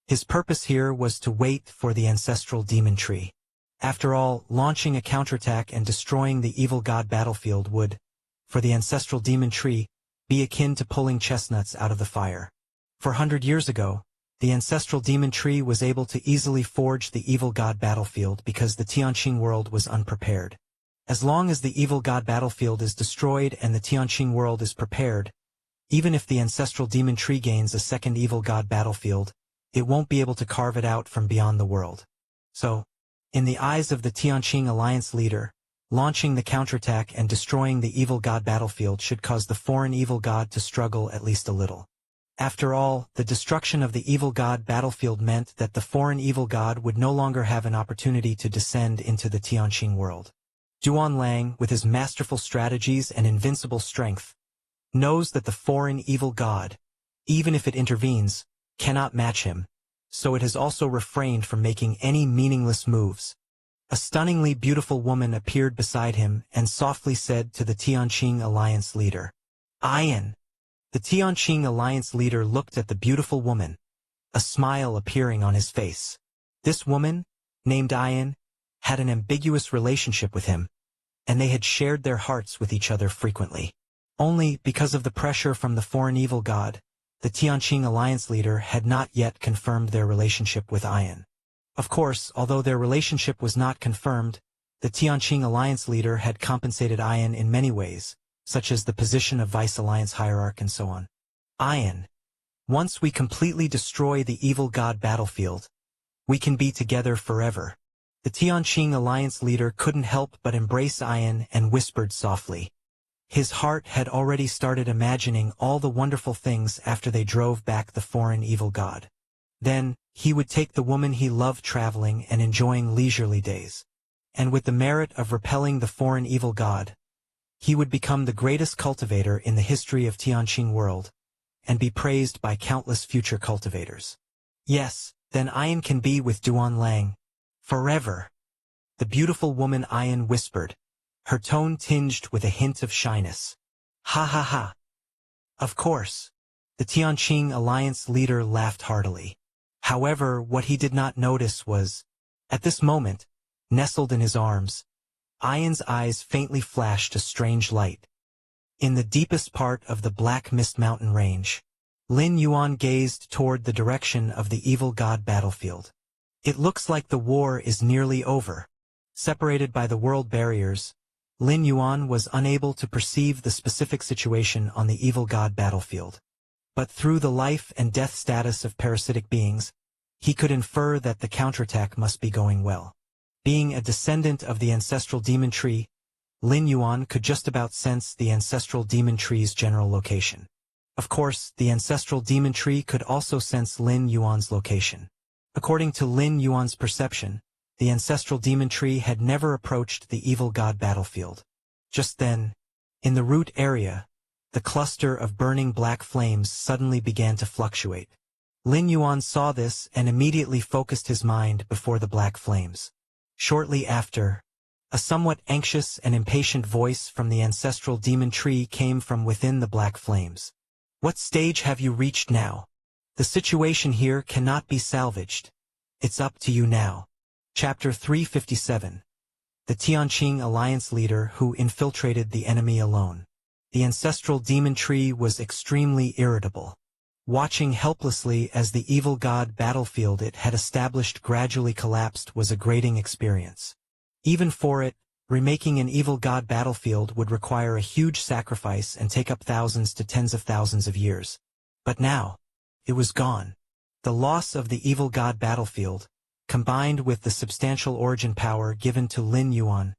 His purpose here was to wait for the ancestral demon tree. After all, launching a counterattack and destroying the evil god battlefield would, for the ancestral demon tree, be akin to pulling chestnuts out of the fire. 400 years ago, the ancestral demon tree was able to easily forge the evil god battlefield because the Tianqing world was unprepared. As long as the evil god battlefield is destroyed and the Tianqing world is prepared, even if the ancestral demon tree gains a second evil god battlefield, it won't be able to carve it out from beyond the world. So, in the eyes of the Tianqing alliance leader, launching the counterattack and destroying the evil god battlefield should cause the foreign evil god to struggle at least a little. After all, the destruction of the evil god battlefield meant that the foreign evil god would no longer have an opportunity to descend into the Tianqing world. Duan Lang, with his masterful strategies and invincible strength, knows that the foreign evil god, even if it intervenes, cannot match him, so it has also refrained from making any meaningless moves. A stunningly beautiful woman appeared beside him and softly said to the Tianqing alliance leader, "Ayan." The Tianqing alliance leader looked at the beautiful woman, a smile appearing on his face. This woman, named Ayan, had an ambiguous relationship with him, and they had shared their hearts with each other frequently. Only because of the pressure from the foreign evil god, the Tianqing alliance leader had not yet confirmed their relationship with Ayan. Of course, although their relationship was not confirmed, the Tianqing alliance leader had compensated Ayan in many ways, such as the position of vice alliance hierarch and so on. Ayan, Once we completely destroy the evil god battlefield, we can be together forever. The Tianqing Alliance leader couldn't help but embrace Ian and whispered softly. His heart had already started imagining all the wonderful things after they drove back the foreign evil god. Then, he would take the woman he loved traveling and enjoying leisurely days. And with the merit of repelling the foreign evil god, he would become the greatest cultivator in the history of Tianqing world, and be praised by countless future cultivators. Yes, then Ian can be with Duan Lang. Forever. The beautiful woman Ian whispered, her tone tinged with a hint of shyness. Ha ha ha. Of course. The Tianqing Alliance leader laughed heartily. However, what he did not notice was, at this moment, nestled in his arms, Ian's eyes faintly flashed a strange light. In the deepest part of the Black Mist Mountain range, Lin Yuan gazed toward the direction of the evil god battlefield. It looks like the war is nearly over. Separated by the world barriers, Lin Yuan was unable to perceive the specific situation on the evil god battlefield. But through the life and death status of parasitic beings, he could infer that the counterattack must be going well. Being a descendant of the ancestral demon tree, Lin Yuan could just about sense the ancestral demon tree's general location. Of course, the ancestral demon tree could also sense Lin Yuan's location. According to Lin Yuan's perception, the ancestral demon tree had never approached the evil god battlefield. Just then, in the root area, the cluster of burning black flames suddenly began to fluctuate. Lin Yuan saw this and immediately focused his mind before the black flames. Shortly after, a somewhat anxious and impatient voice from the ancestral demon tree came from within the black flames. What stage have you reached now? The situation here cannot be salvaged. It's up to you now. Chapter 357. The Tianqing Alliance leader who infiltrated the enemy alone. The ancestral demon tree was extremely irritable. Watching helplessly as the evil god battlefield it had established gradually collapsed was a grating experience. Even for it, remaking an evil god battlefield would require a huge sacrifice and take up thousands to tens of thousands of years. But now, it was gone. The loss of the evil god battlefield, combined with the substantial origin power given to Lin Yuan,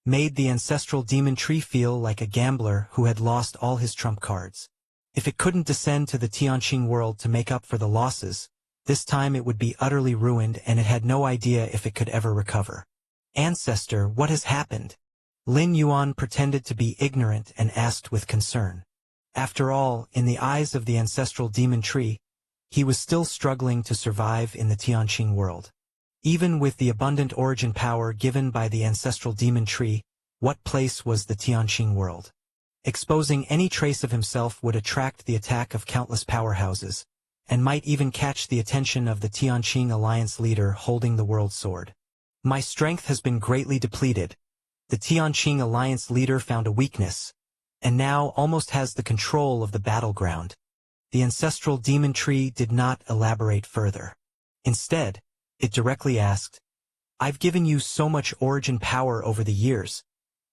made the ancestral demon tree feel like a gambler who had lost all his trump cards. If it couldn't descend to the Tianqing world to make up for the losses, this time it would be utterly ruined and it had no idea if it could ever recover. Ancestor, what has happened? Lin Yuan pretended to be ignorant and asked with concern. After all, in the eyes of the ancestral demon tree, he was still struggling to survive in the Tianqing world. Even with the abundant origin power given by the ancestral demon tree, what place was the Tianqing world? Exposing any trace of himself would attract the attack of countless powerhouses, and might even catch the attention of the Tianqing Alliance leader holding the world sword. My strength has been greatly depleted. The Tianqing Alliance leader found a weakness, and now almost has the control of the battleground. The ancestral demon tree did not elaborate further. Instead, it directly asked, I've given you so much origin power over the years.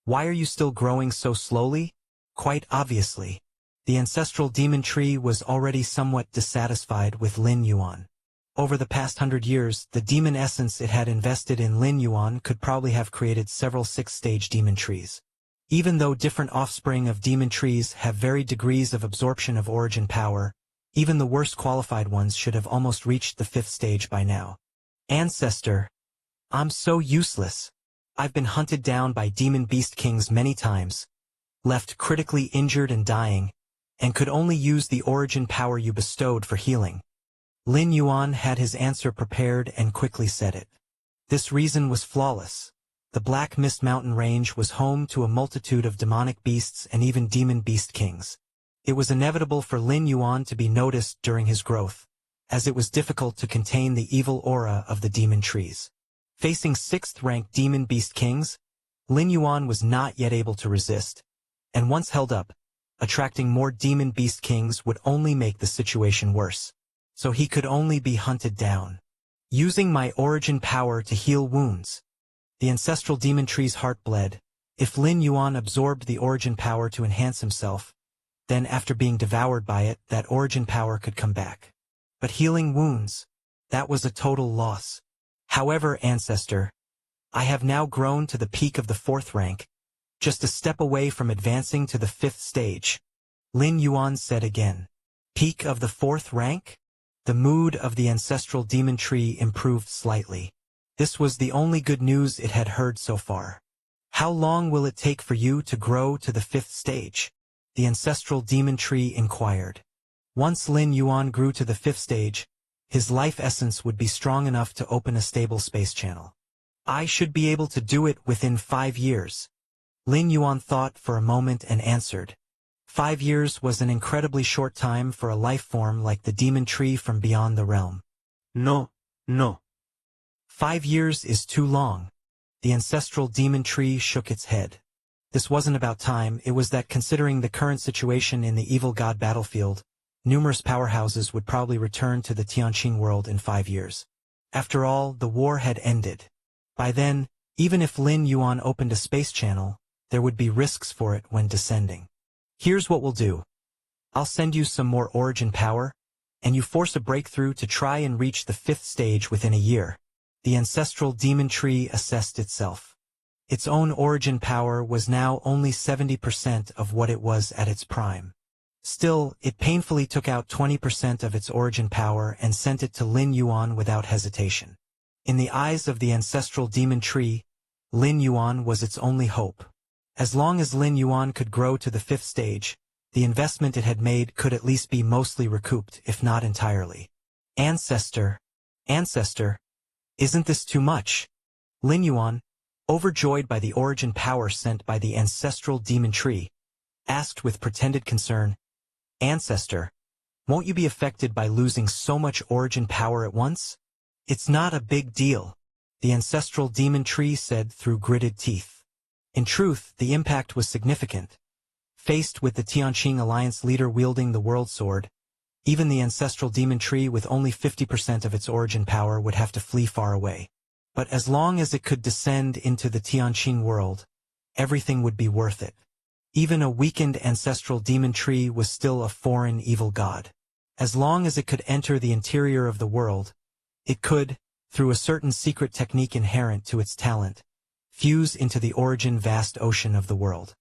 Why are you still growing so slowly? Quite obviously, the ancestral demon tree was already somewhat dissatisfied with Lin Yuan. Over the past 100 years, the demon essence it had invested in Lin Yuan could probably have created several six-stage demon trees. Even though different offspring of demon trees have varied degrees of absorption of origin power, even the worst qualified ones should have almost reached the 5th stage by now. Ancestor, I'm so useless. I've been hunted down by demon beast kings many times, left critically injured and dying, and could only use the origin power you bestowed for healing. Lin Yuan had his answer prepared and quickly said it. This reason was flawless. The Black Mist Mountain Range was home to a multitude of demonic beasts and even demon beast kings. It was inevitable for Lin Yuan to be noticed during his growth, as it was difficult to contain the evil aura of the demon trees. Facing 6th-ranked demon beast kings, Lin Yuan was not yet able to resist, and once held up, attracting more demon beast kings would only make the situation worse. So he could only be hunted down. Using my origin power to heal wounds. The ancestral demon tree's heart bled. If Lin Yuan absorbed the origin power to enhance himself, Then after being devoured by it, that origin power could come back. But healing wounds, that was a total loss. However, Ancestor, I have now grown to the peak of the 4th rank, just a step away from advancing to the 5th stage. Lin Yuan said again. Peak of the 4th rank? The mood of the ancestral demon tree improved slightly. This was the only good news it had heard so far. How long will it take for you to grow to the 5th stage? The ancestral demon tree inquired. Once Lin Yuan grew to the 5th stage, his life essence would be strong enough to open a stable space channel. I should be able to do it within 5 years. Lin Yuan thought for a moment and answered. 5 years was an incredibly short time for a life form like the demon tree from beyond the realm. No, no. 5 years is too long. The ancestral demon tree shook its head. This wasn't about time, it was that considering the current situation in the evil god battlefield, numerous powerhouses would probably return to the Tianqing world in 5 years. After all, the war had ended. By then, even if Lin Yuan opened a space channel, there would be risks for it when descending. Here's what we'll do. I'll send you some more origin power, and you force a breakthrough to try and reach the 5th stage within a year. The ancestral demon tree assessed itself. Its own origin power was now only 70% of what it was at its prime. Still, it painfully took out 20% of its origin power and sent it to Lin Yuan without hesitation. In the eyes of the ancestral demon tree, Lin Yuan was its only hope. As long as Lin Yuan could grow to the 5th stage, the investment it had made could at least be mostly recouped, if not entirely. Ancestor, isn't this too much? Lin Yuan, overjoyed by the origin power sent by the ancestral demon tree, asked with pretended concern, Ancestor, won't you be affected by losing so much origin power at once? It's not a big deal, the ancestral demon tree said through gritted teeth. In truth, the impact was significant. Faced with the Tianqing alliance leader wielding the world sword, even the ancestral demon tree with only 50% of its origin power would have to flee far away. But as long as it could descend into the Tianqing world, everything would be worth it. Even a weakened ancestral demon tree was still a foreign evil god. As long as it could enter the interior of the world, it could, through a certain secret technique inherent to its talent, fuse into the origin vast ocean of the world.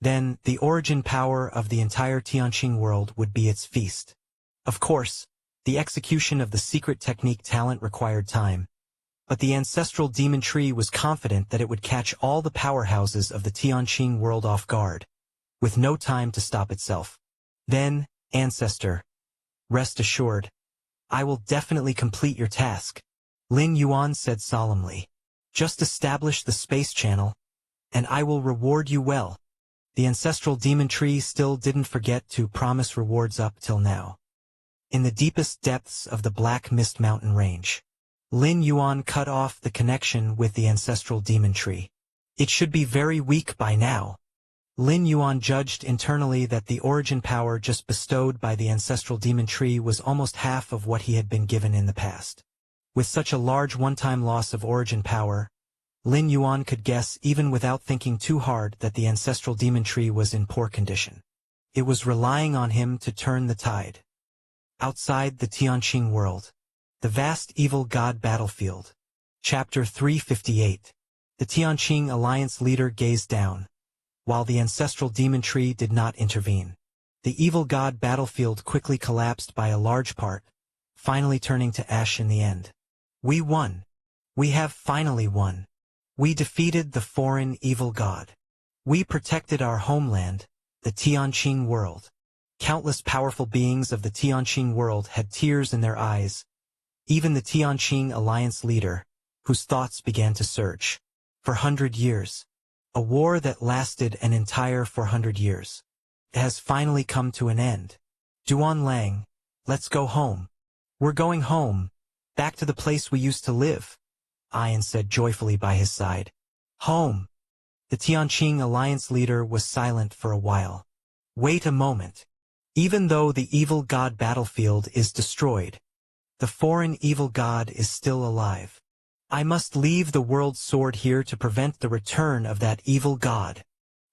Then, the origin power of the entire Tianqing world would be its feast. Of course, the execution of the secret technique talent required time, but the ancestral demon tree was confident that it would catch all the powerhouses of the Tianqing world off guard, with no time to stop itself. Then, Ancestor, rest assured, I will definitely complete your task, Lin Yuan said solemnly. Just establish the space channel, and I will reward you well. The ancestral demon tree still didn't forget to promise rewards up till now. In the deepest depths of the Black Mist Mountain range, Lin Yuan cut off the connection with the ancestral demon tree. It should be very weak by now. Lin Yuan judged internally that the origin power just bestowed by the ancestral demon tree was almost half of what he had been given in the past. With such a large one-time loss of origin power, Lin Yuan could guess even without thinking too hard that the ancestral demon tree was in poor condition. It was relying on him to turn the tide. Outside the Tianqing world, the vast evil god battlefield. Chapter 358. The Tianqing alliance leader gazed down, while the ancestral demon tree did not intervene. The evil god battlefield quickly collapsed by a large part, finally turning to ash in the end. We won. We have finally won. We defeated the foreign evil god. We protected our homeland, the Tianqing world. Countless powerful beings of the Tianqing world had tears in their eyes, even the Tianqing alliance leader, whose thoughts began to surge. 400 years. A war that lasted an entire 400 years. It has finally come to an end. Duan Lang, let's go home. We're going home. Back to the place we used to live, Ian said joyfully by his side. Home. The Tianqing alliance leader was silent for a while. Wait a moment. Even though the evil god battlefield is destroyed, the foreign evil god is still alive. I must leave the world sword here to prevent the return of that evil god.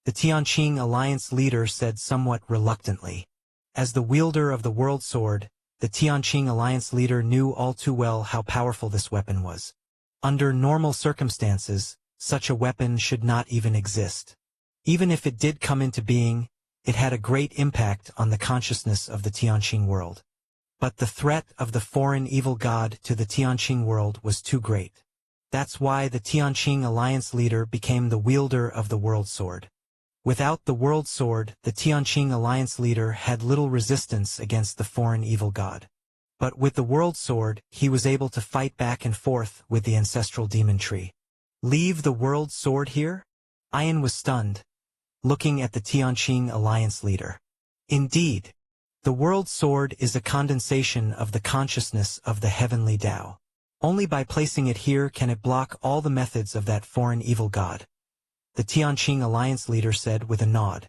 the Tianqing Alliance leader said somewhat reluctantly. As the wielder of the World Sword, the Tianqing Alliance leader knew all too well how powerful this weapon was. Under normal circumstances, such a weapon should not even exist. Even if it did come into being, it had a great impact on the consciousness of the Tianqing world. But the threat of the foreign evil god to the Tianqing world was too great. That's why the Tianqing Alliance leader became the wielder of the World Sword. Without the World Sword, the Tianqing Alliance leader had little resistance against the foreign evil god. But with the World Sword, he was able to fight back and forth with the ancestral demon tree. Leave the World Sword here? Ian was stunned, looking at the Tianqing Alliance leader. Indeed, the World Sword is a condensation of the consciousness of the heavenly Tao. Only by placing it here can it block all the methods of that foreign evil god. The Tianqing Alliance leader said with a nod.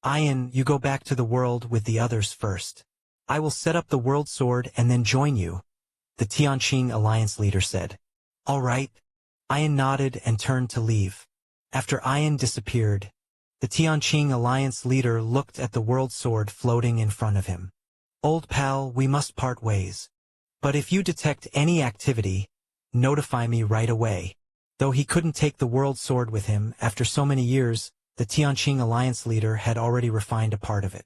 Ian, you go back to the world with the others first. I will set up the World Sword and then join you, the Tianqing Alliance leader said. All right. Ian nodded and turned to leave. After Ian disappeared, the Tianqing Alliance leader looked at the World Sword floating in front of him. Old pal, we must part ways. But if you detect any activity, notify me right away. Though he couldn't take the World Sword with him, after so many years, the Tianqing Alliance leader had already refined a part of it.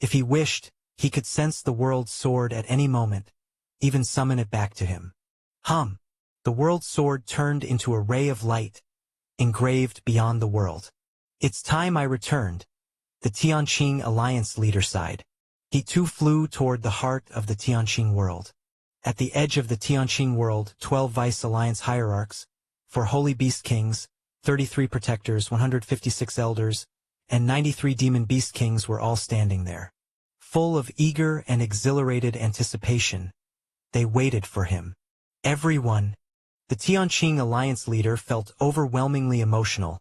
If he wished, he could sense the World Sword at any moment, even summon it back to him. The World Sword turned into a ray of light, engraved beyond the world. It's time I returned, the Tianqing Alliance leader sighed. He too flew toward the heart of the Tianqing world. At the edge of the Tianqing world, 12 Vice Alliance hierarchs, 4 Holy Beast Kings, 33 Protectors, 156 Elders, and 93 Demon Beast Kings were all standing there. Full of eager and exhilarated anticipation, they waited for him. Everyone, the Tianqing Alliance leader felt overwhelmingly emotional.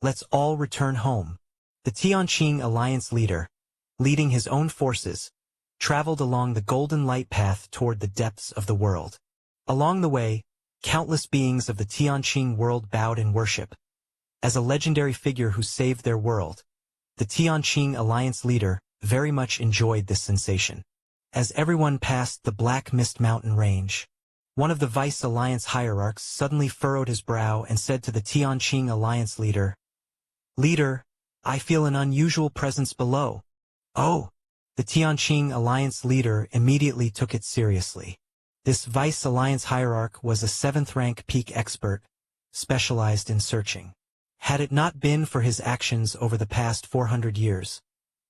Let's all return home. The Tianqing Alliance leader, leading his own forces, traveled along the golden light path toward the depths of the world. Along the way, countless beings of the Tianqing world bowed in worship. As a legendary figure who saved their world, the Tianqing Alliance leader very much enjoyed this sensation. As everyone passed the Black Mist Mountain range, one of the Vice Alliance hierarchs suddenly furrowed his brow and said to the Tianqing Alliance leader, "Leader, I feel an unusual presence below." Oh! The Tianqing Alliance leader immediately took it seriously. This Vice Alliance hierarch was a 7th-rank peak expert, specialized in searching. Had it not been for his actions over the past 400 years,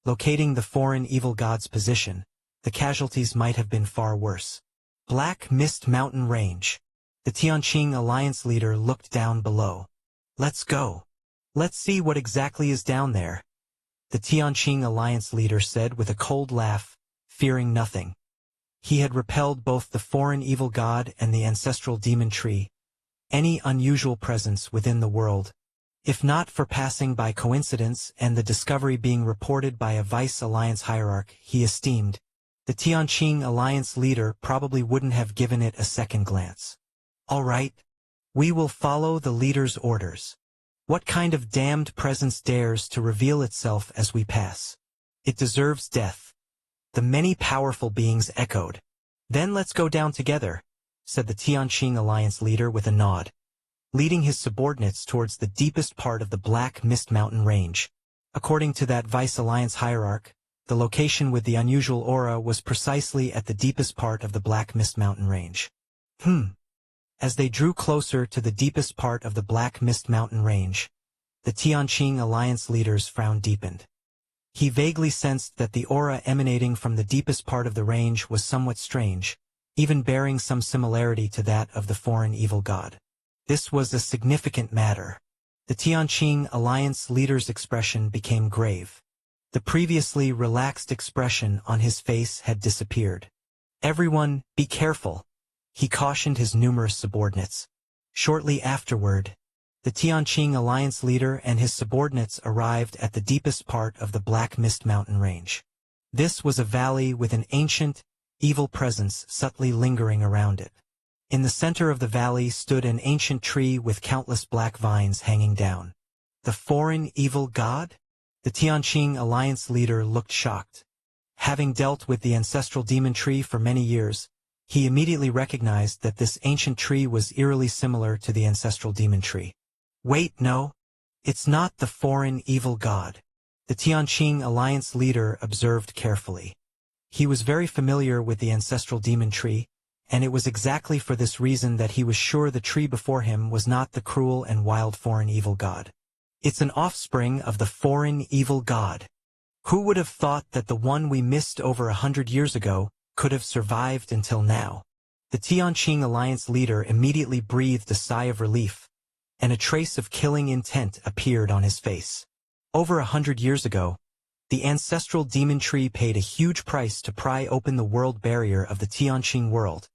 locating the foreign evil god's position, the casualties might have been far worse. Black Mist Mountain Range. The Tianqing Alliance leader looked down below. Let's go. Let's see what exactly is down there, the Tianqing Alliance leader said with a cold laugh, fearing nothing. He had repelled both the foreign evil god and the ancestral demon tree, any unusual presence within the world. If not for passing by coincidence and the discovery being reported by a Vice Alliance hierarch he esteemed, the Tianqing Alliance leader probably wouldn't have given it a second glance. All right, we will follow the leader's orders. What kind of damned presence dares to reveal itself as we pass? It deserves death. The many powerful beings echoed. Then let's go down together, said the Tianqing Alliance leader with a nod, leading his subordinates towards the deepest part of the Black Mist Mountain range. According to that Vice Alliance hierarch, the location with the unusual aura was precisely at the deepest part of the Black Mist Mountain range. As they drew closer to the deepest part of the Black Mist Mountain range, the Tianqing Alliance leader's frown deepened. He vaguely sensed that the aura emanating from the deepest part of the range was somewhat strange, even bearing some similarity to that of the foreign evil god. This was a significant matter. The Tianqing Alliance leader's expression became grave. The previously relaxed expression on his face had disappeared. Everyone, be careful, he cautioned his numerous subordinates. Shortly afterward, the Tianqing Alliance leader and his subordinates arrived at the deepest part of the Black Mist Mountain range. This was a valley with an ancient, evil presence subtly lingering around it. In the center of the valley stood an ancient tree with countless black vines hanging down. The foreign evil god? The Tianqing Alliance leader looked shocked. Having dealt with the ancestral demon tree for many years, he immediately recognized that this ancient tree was eerily similar to the ancestral demon tree. Wait, no. It's not the foreign evil god. The Tianqing Alliance leader observed carefully. He was very familiar with the ancestral demon tree, and it was exactly for this reason that he was sure the tree before him was not the cruel and wild foreign evil god. It's an offspring of the foreign evil god. Who would have thought that the one we missed over 100 years ago could have survived until now? The Tianqing Alliance leader immediately breathed a sigh of relief, and a trace of killing intent appeared on his face. Over 100 years ago, the ancestral demon tree paid a huge price to pry open the world barrier of the Tianqing world,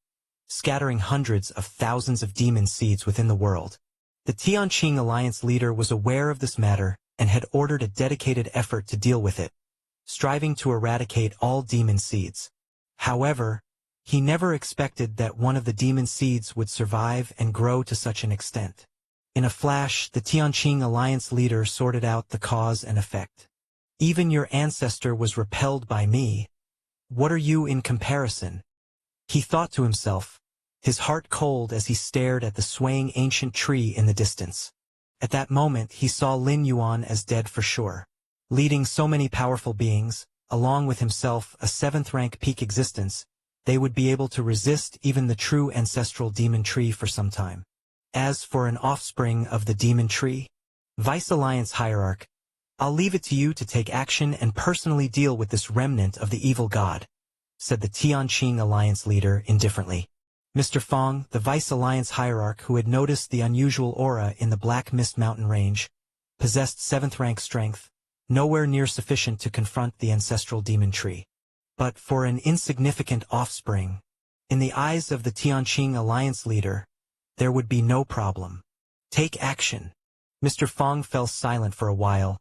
scattering hundreds of thousands of demon seeds within the world. The Tianqing Alliance leader was aware of this matter and had ordered a dedicated effort to deal with it, striving to eradicate all demon seeds. However, he never expected that one of the demon seeds would survive and grow to such an extent. In a flash, the Tianqing Alliance leader sorted out the cause and effect. Even your ancestor was repelled by me. What are you in comparison? He thought to himself, his heart cold as he stared at the swaying ancient tree in the distance. At that moment he saw Lin Yuan as dead for sure. Leading so many powerful beings, along with himself a 7th-rank peak existence, they would be able to resist even the true ancestral demon tree for some time. As for an offspring of the demon tree, Vice Alliance Hierarch, I'll leave it to you to take action and personally deal with this remnant of the evil god, said the Tianqing Alliance leader indifferently. Mr. Fong, the Vice Alliance Hierarch who had noticed the unusual aura in the Black Mist Mountain range, possessed 7th-rank strength, nowhere near sufficient to confront the ancestral demon tree. But for an insignificant offspring, in the eyes of the Tianqing Alliance leader, there would be no problem. Take action. Mr. Fong fell silent for a while,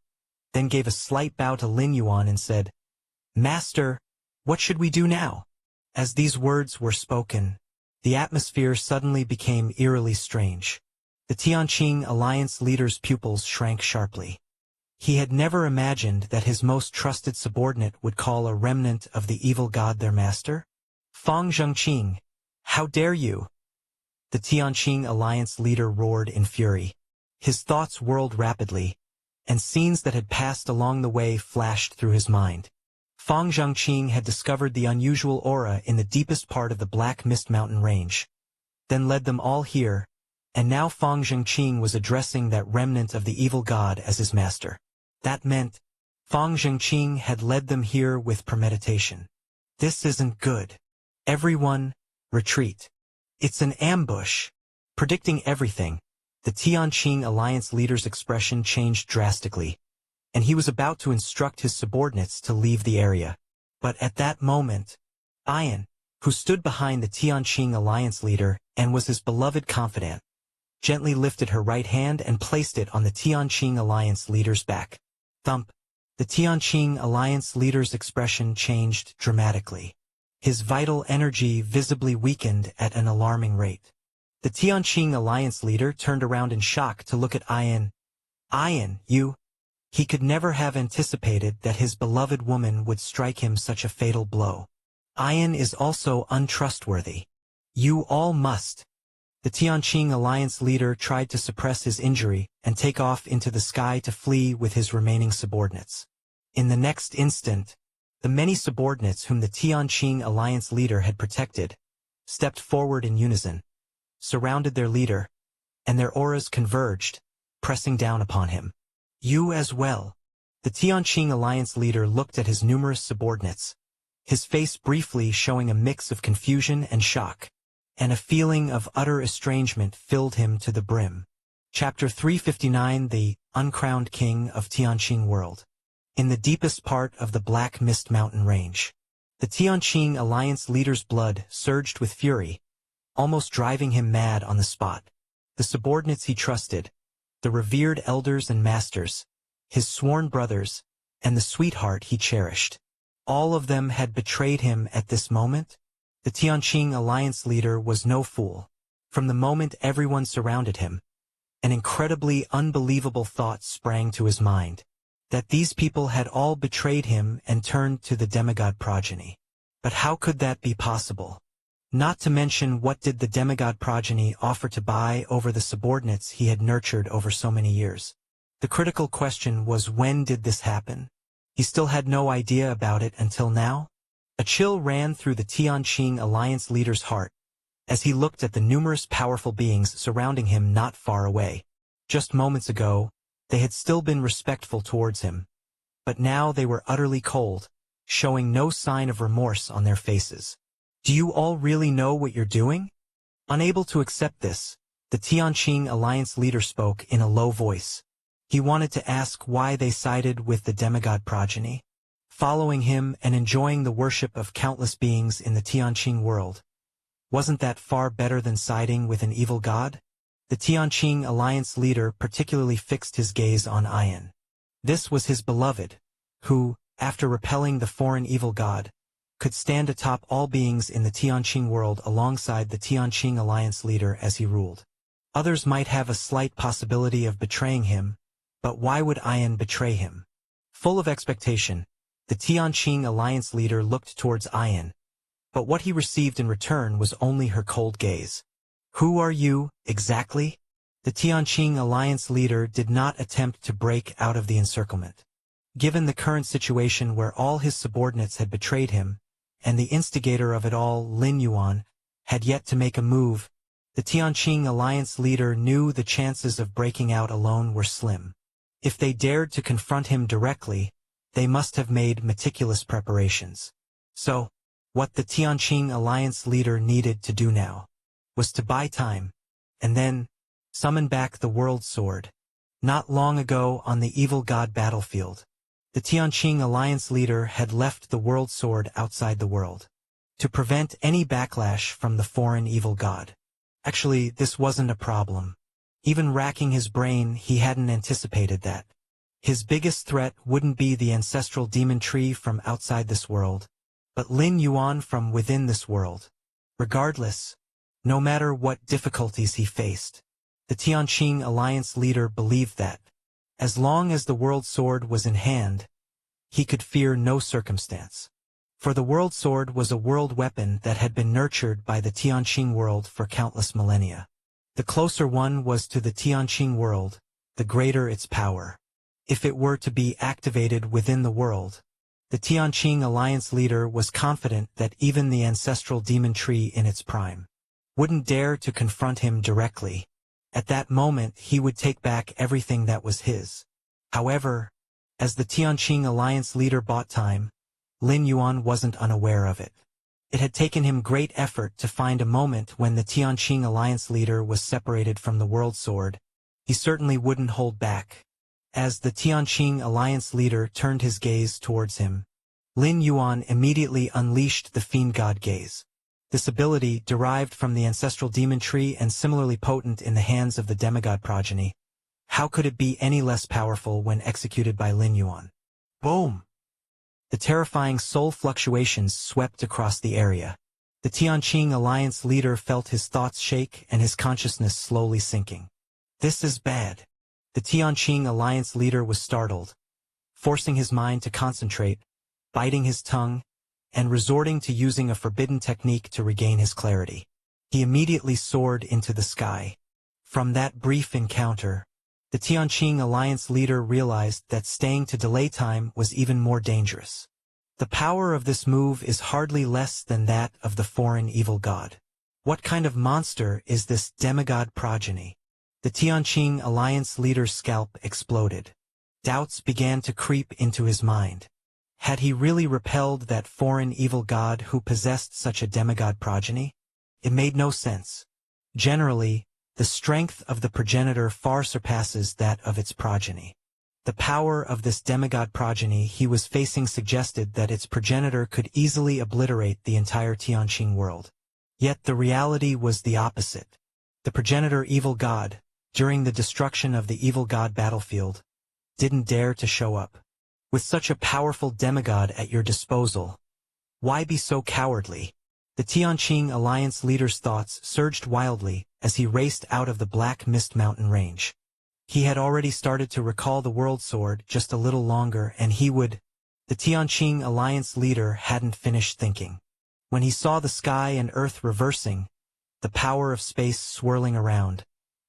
then gave a slight bow to Lin Yuan and said, Master, what should we do now? As these words were spoken, the atmosphere suddenly became eerily strange. The Tianqing Alliance leader's pupils shrank sharply. He had never imagined that his most trusted subordinate would call a remnant of the evil god their master. Fong Zhengqing, how dare you? The Tianqing Alliance leader roared in fury. His thoughts whirled rapidly, and scenes that had passed along the way flashed through his mind. Fong Zhengqing had discovered the unusual aura in the deepest part of the Black Mist Mountain range, then led them all here, and now Fong Zhengqing was addressing that remnant of the evil god as his master. That meant Fong Zhengqing had led them here with premeditation. This isn't good. Everyone, retreat. It's an ambush. Predicting everything, the Tianqing Alliance leader's expression changed drastically, and he was about to instruct his subordinates to leave the area. But at that moment, Ian, who stood behind the Tianqing Alliance leader and was his beloved confidant, gently lifted her right hand and placed it on the Tianqing Alliance leader's back. Thump. The Tianqing Alliance leader's expression changed dramatically. His vital energy visibly weakened at an alarming rate. The Tianqing Alliance leader turned around in shock to look at Ian. Ian, you... He could never have anticipated that his beloved woman would strike him such a fatal blow. Ian is also untrustworthy. You all must. The Tianqing Alliance leader tried to suppress his injury and take off into the sky to flee with his remaining subordinates. In the next instant, the many subordinates whom the Tianqing Alliance leader had protected stepped forward in unison, surrounded their leader, and their auras converged, pressing down upon him. You as well. The Tianqing Alliance leader looked at his numerous subordinates, his face briefly showing a mix of confusion and shock, and a feeling of utter estrangement filled him to the brim. Chapter 359 The Uncrowned King of Tianqing World. In the deepest part of the Black Mist Mountain range, the Tianqing Alliance leader's blood surged with fury, almost driving him mad on the spot. The subordinates he trusted, the revered elders and masters, his sworn brothers, and the sweetheart he cherished, all of them had betrayed him at this moment. The Tianqing Alliance leader was no fool. From the moment everyone surrounded him, an incredibly unbelievable thought sprang to his mind. that these people had all betrayed him and turned to the demigod progeny. But how could that be possible? Not to mention, what did the demigod progeny offer to buy over the subordinates he had nurtured over so many years? The critical question was, when did this happen? He still had no idea about it until now. A chill ran through the Tianqing Alliance leader's heart as he looked at the numerous powerful beings surrounding him not far away. Just moments ago, they had still been respectful towards him, but now they were utterly cold, showing no sign of remorse on their faces. Do you all really know what you're doing? Unable to accept this, the Tianqing Alliance leader spoke in a low voice. He wanted to ask why they sided with the demigod progeny, following him and enjoying the worship of countless beings in the Tianqing world. Wasn't that far better than siding with an evil god? The Tianqing Alliance leader particularly fixed his gaze on Ian. This was his beloved, who, after repelling the foreign evil god, could stand atop all beings in the Tianqing world alongside the Tianqing Alliance leader as he ruled. Others might have a slight possibility of betraying him, but why would Ian betray him? Full of expectation, the Tianqing Alliance leader looked towards Ian, but what he received in return was only her cold gaze. Who are you, exactly? The Tianqing Alliance leader did not attempt to break out of the encirclement. Given the current situation where all his subordinates had betrayed him, and the instigator of it all, Lin Yuan, had yet to make a move, the Tianqing Alliance leader knew the chances of breaking out alone were slim. If they dared to confront him directly, they must have made meticulous preparations. So, what the Tianqing Alliance leader needed to do now was to buy time, and then summon back the World Sword. Not long ago on the evil god battlefield, the Tianqing Alliance leader had left the World Sword outside the world, to prevent any backlash from the foreign evil god. Actually, this wasn't a problem. Even racking his brain, he hadn't anticipated that. His biggest threat wouldn't be the ancestral demon tree from outside this world, but Lin Yuan from within this world. Regardless, no matter what difficulties he faced, the Tianqing Alliance leader believed that, as long as the World Sword was in hand, he could fear no circumstance. For the World Sword was a world weapon that had been nurtured by the Tianqing world for countless millennia. The closer one was to the Tianqing world, the greater its power. If it were to be activated within the world, the Tianqing Alliance leader was confident that even the ancestral demon tree in its prime wouldn't dare to confront him directly. At that moment he would take back everything that was his. However, as the Tianqing Alliance leader bought time, Lin Yuan wasn't unaware of it. It had taken him great effort to find a moment when the Tianqing Alliance leader was separated from the World Sword. He certainly wouldn't hold back. As the Tianqing Alliance leader turned his gaze towards him, Lin Yuan immediately unleashed the Fiend God Gaze. This ability, derived from the ancestral demon tree and similarly potent in the hands of the demigod progeny, how could it be any less powerful when executed by Lin Yuan? Boom! The terrifying soul fluctuations swept across the area. The Tianqing Alliance leader felt his thoughts shake and his consciousness slowly sinking. This is bad. The Tianqing Alliance leader was startled, forcing his mind to concentrate, biting his tongue, and resorting to using a forbidden technique to regain his clarity. He immediately soared into the sky. From that brief encounter, the Tianqing Alliance leader realized that staying to delay time was even more dangerous. The power of this move is hardly less than that of the foreign evil god. What kind of monster is this demigod progeny? The Tianqing Alliance leader's scalp exploded. Doubts began to creep into his mind. Had he really repelled that foreign evil god who possessed such a demigod progeny? It made no sense. Generally, the strength of the progenitor far surpasses that of its progeny. The power of this demigod progeny he was facing suggested that its progenitor could easily obliterate the entire Tianqing world. Yet the reality was the opposite. The progenitor evil god, during the destruction of the evil god battlefield, didn't dare to show up. With such a powerful demigod at your disposal, why be so cowardly? The Tianqing Alliance leader's thoughts surged wildly as he raced out of the Black Mist Mountain range. He had already started to recall the World Sword just a little longer, and he would... The Tianqing Alliance leader hadn't finished thinking. When he saw the sky and earth reversing, the power of space swirling around,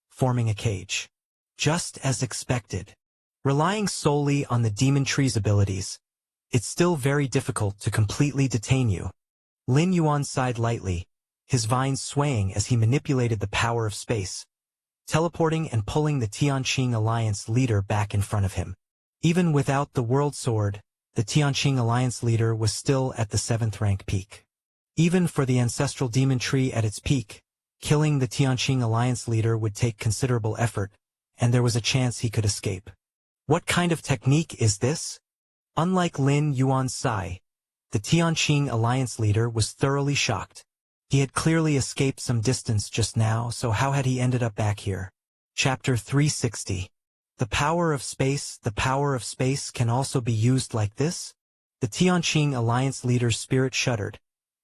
forming a cage. Just as expected. Relying solely on the demon tree's abilities, it's still very difficult to completely detain you. Lin Yuan sighed lightly, his vines swaying as he manipulated the power of space, teleporting and pulling the Tianqing Alliance leader back in front of him. Even without the World Sword, the Tianqing Alliance leader was still at the 7th rank peak. Even for the ancestral demon tree at its peak, killing the Tianqing Alliance leader would take considerable effort, and there was a chance he could escape. What kind of technique is this? Unlike Lin Yuan's Sai, the Tianqing Alliance leader was thoroughly shocked. He had clearly escaped some distance just now, so how had he ended up back here? Chapter 360. The power of space. The power of space can also be used like this? The Tianqing Alliance leader's spirit shuddered,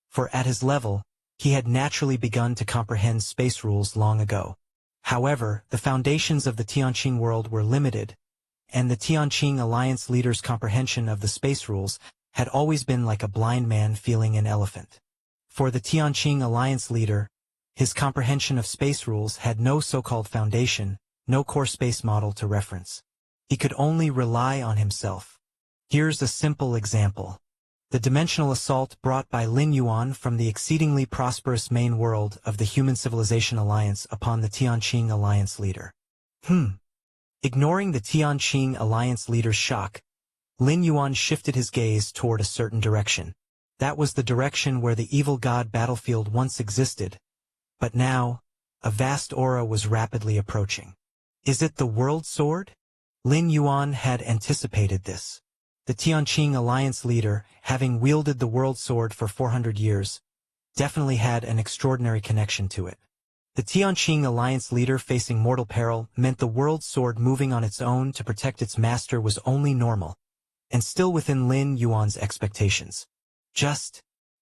for at his level, he had naturally begun to comprehend space rules long ago. However, the foundations of the Tianqing world were limited, and the Tianqing Alliance leader's comprehension of the space rules had always been like a blind man feeling an elephant. For the Tianqing Alliance leader, his comprehension of space rules had no so-called foundation, no core space model to reference. He could only rely on himself. Here's a simple example. The dimensional assault brought by Lin Yuan from the exceedingly prosperous main world of the Human Civilization Alliance upon the Tianqing Alliance leader. Ignoring the Tianqing Alliance leader's shock, Lin Yuan shifted his gaze toward a certain direction. That was the direction where the evil god battlefield once existed. But now, a vast aura was rapidly approaching. Is it the World Sword? Lin Yuan had anticipated this. The Tianqing Alliance leader, having wielded the World Sword for 400 years, definitely had an extraordinary connection to it. The Tianqing Alliance leader facing mortal peril meant the World Sword moving on its own to protect its master was only normal, and still within Lin Yuan's expectations.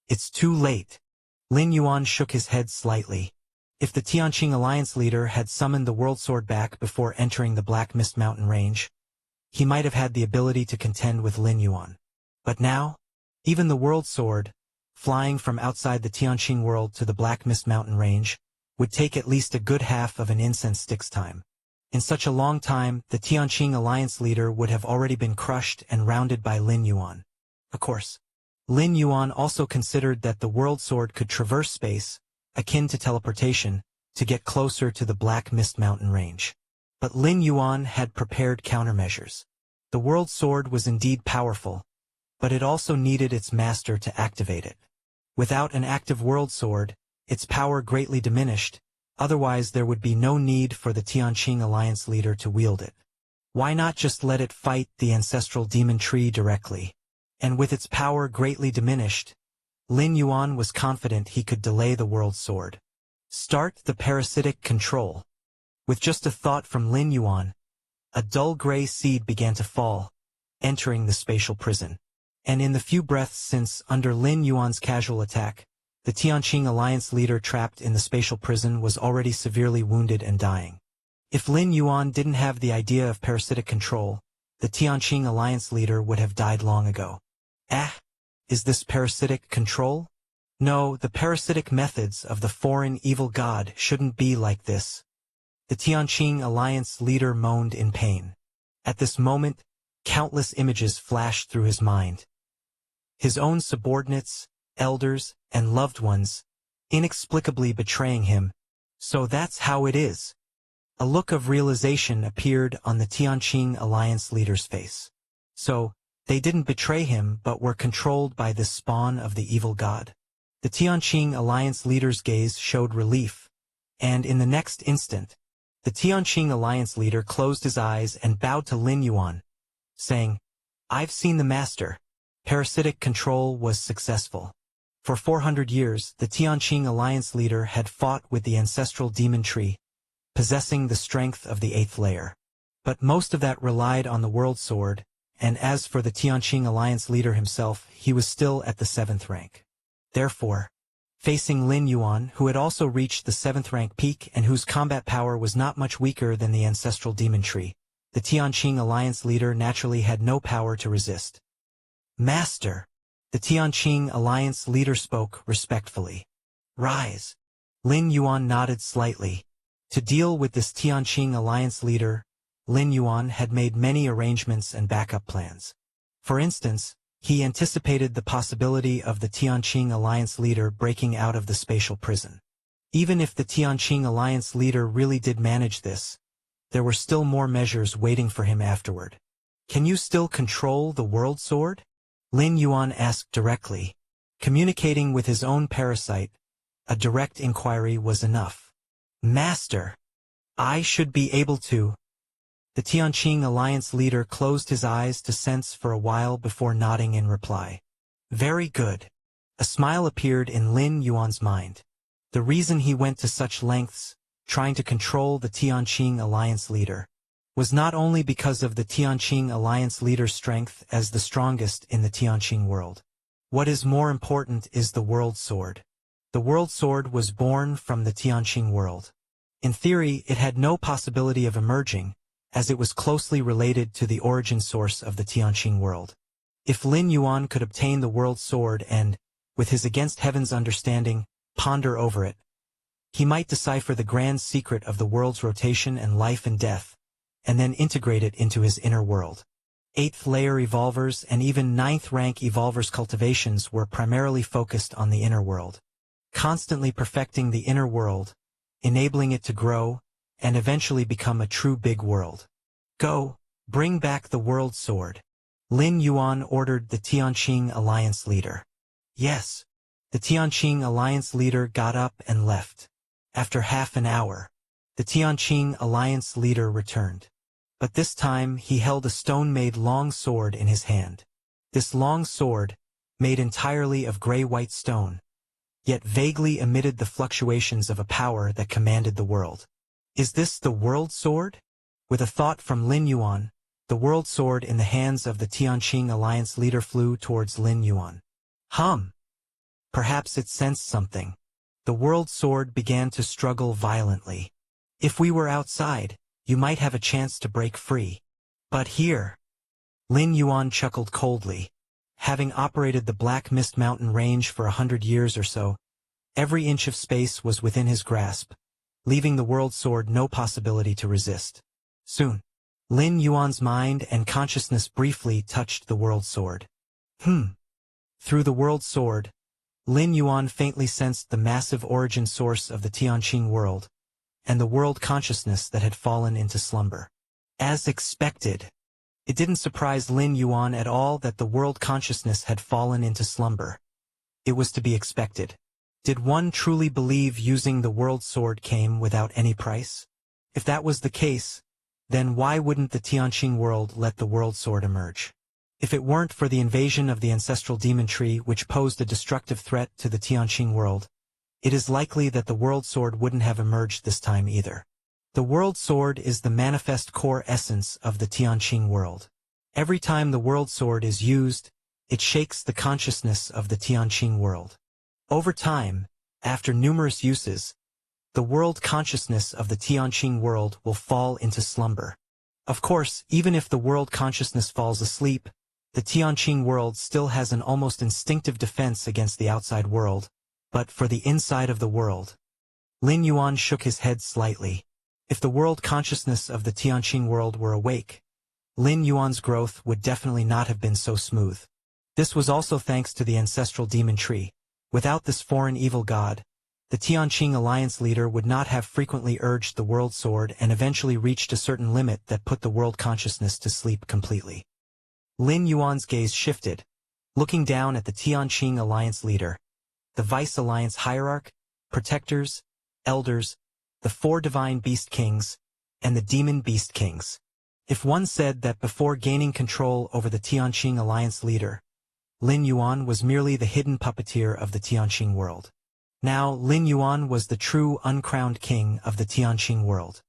It's too late. Lin Yuan shook his head slightly. If the Tianqing Alliance leader had summoned the World Sword back before entering the Black Mist Mountain range, he might have had the ability to contend with Lin Yuan. But now, even the World Sword, flying from outside the Tianqing world to the Black Mist Mountain range, would take at least a good half of an incense stick's time. In such a long time, the Tianqing Alliance leader would have already been crushed and rounded by Lin Yuan. Of course, Lin Yuan also considered that the World Sword could traverse space, akin to teleportation, to get closer to the Black Mist Mountain range. But Lin Yuan had prepared countermeasures. The World Sword was indeed powerful, but it also needed its master to activate it. Without an active World Sword, its power greatly diminished, otherwise there would be no need for the Tianqing Alliance leader to wield it. Why not just let it fight the ancestral demon tree directly? And with its power greatly diminished, Lin Yuan was confident he could delay the World Sword. Start the parasitic control. With just a thought from Lin Yuan, a dull gray seed began to fall, entering the spatial prison. And in the few breaths since, under Lin Yuan's casual attack, the Tianqing Alliance leader trapped in the spatial prison was already severely wounded and dying. If Lin Yuan didn't have the idea of parasitic control, the Tianqing Alliance leader would have died long ago. Is this parasitic control? No, the parasitic methods of the foreign evil god shouldn't be like this. The Tianqing Alliance leader moaned in pain. At this moment, countless images flashed through his mind. His own subordinates, elders, and loved ones, inexplicably betraying him. So that's how it is. A look of realization appeared on the Tianqing Alliance leader's face. So, they didn't betray him but were controlled by this spawn of the evil god. The Tianqing Alliance leader's gaze showed relief, and in the next instant, the Tianqing Alliance leader closed his eyes and bowed to Lin Yuan, saying, "I've seen the master. Parasitic control was successful." For 400 years, the Tianqing Alliance leader had fought with the ancestral demon tree, possessing the strength of the 8th layer. But most of that relied on the World Sword, and as for the Tianqing Alliance leader himself, he was still at the 7th rank. Therefore, Facing Lin Yuan, who had also reached the 7th rank peak and whose combat power was not much weaker than the ancestral demon tree, the Tianqing Alliance leader naturally had no power to resist. Master! The Tianqing Alliance leader spoke respectfully. Rise. Lin Yuan nodded slightly. To deal with this Tianqing Alliance leader, Lin Yuan had made many arrangements and backup plans. For instance, he anticipated the possibility of the Tianqing Alliance leader breaking out of the spatial prison. Even if the Tianqing Alliance leader really did manage this, there were still more measures waiting for him afterward. Can you still control the World Sword? Lin Yuan asked directly. Communicating with his own parasite, a direct inquiry was enough. Master! I should be able to. The Tianqing Alliance leader closed his eyes to sense for a while before nodding in reply. Very good. A smile appeared in Lin Yuan's mind. The reason he went to such lengths, trying to control the Tianqing Alliance leader, was not only because of the Tianqing Alliance leader's strength as the strongest in the Tianqing world. What is more important is the World Sword. The World Sword was born from the Tianqing world. In theory, it had no possibility of emerging, as it was closely related to the origin source of the Tianqing world. If Lin Yuan could obtain the World Sword and, with his against heaven's understanding, ponder over it, he might decipher the grand secret of the world's rotation and life and death, and then integrate it into his inner world. 8th layer evolvers and even 9th rank evolvers' cultivations were primarily focused on the inner world, constantly perfecting the inner world, enabling it to grow, and eventually become a true big world. Go, bring back the World Sword. Lin Yuan ordered the Tianqing Alliance leader. Yes. The Tianqing Alliance leader got up and left. After half an hour, the Tianqing Alliance leader returned. But this time he held a stone-made long sword in his hand. This long sword, made entirely of gray-white stone, yet vaguely emitted the fluctuations of a power that commanded the world. Is this the World Sword? With a thought from Lin Yuan, the World Sword in the hands of the Tianqing Alliance leader flew towards Lin Yuan. Perhaps it sensed something. The World Sword began to struggle violently. If we were outside, you might have a chance to break free. But here... Lin Yuan chuckled coldly. Having operated the Black Mist Mountain range for 100 years or so, every inch of space was within his grasp, leaving the World Sword no possibility to resist. Soon, Lin Yuan's mind and consciousness briefly touched the World Sword. Through the World Sword, Lin Yuan faintly sensed the massive origin source of the Tianqing world, and the world consciousness that had fallen into slumber. As expected, it didn't surprise Lin Yuan at all that the world consciousness had fallen into slumber. It was to be expected. Did one truly believe using the World Sword came without any price? If that was the case, then why wouldn't the Tianqing world let the World Sword emerge? If it weren't for the invasion of the ancestral demon tree which posed a destructive threat to the Tianqing world, it is likely that the World Sword wouldn't have emerged this time either. The World Sword is the manifest core essence of the Tianqing world. Every time the World Sword is used, it shakes the consciousness of the Tianqing world. Over time, after numerous uses, the world consciousness of the Tianqing world will fall into slumber. Of course, even if the world consciousness falls asleep, the Tianqing world still has an almost instinctive defense against the outside world, but for the inside of the world. Lin Yuan shook his head slightly. If the world consciousness of the Tianqing world were awake, Lin Yuan's growth would definitely not have been so smooth. This was also thanks to the ancestral demon tree. Without this foreign evil god, the Tianqing Alliance leader would not have frequently urged the World Sword and eventually reached a certain limit that put the world consciousness to sleep completely. Lin Yuan's gaze shifted, looking down at the Tianqing Alliance leader, the Vice Alliance hierarch, protectors, elders, the 4 divine beast kings, and the demon beast kings. If one said that before gaining control over the Tianqing Alliance leader, Lin Yuan was merely the hidden puppeteer of the Tianqing world. Now Lin Yuan was the true uncrowned king of the Tianqing world.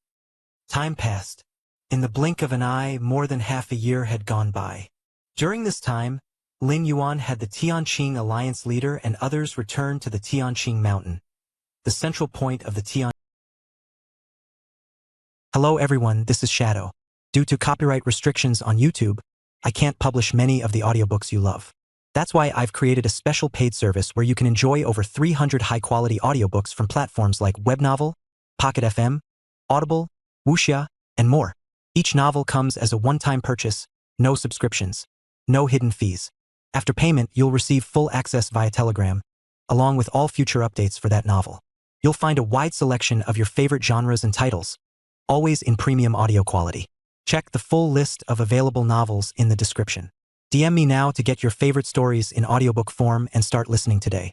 Time passed. In the blink of an eye, more than half a year had gone by. During this time, Ling Yuan had the Tianqing Alliance leader and others return to the Tianqing Mountain, the central point of the Tian. Hello everyone, this is Shadow. Due to copyright restrictions on YouTube, I can't publish many of the audiobooks you love. That's why I've created a special paid service where you can enjoy over 300 high-quality audiobooks from platforms like Webnovel, Pocket FM, Audible, Wuxia, and more. Each novel comes as a one-time purchase, no subscriptions, no hidden fees. After payment, you'll receive full access via Telegram, along with all future updates for that novel. You'll find a wide selection of your favorite genres and titles, always in premium audio quality. Check the full list of available novels in the description. DM me now to get your favorite stories in audiobook form and start listening today.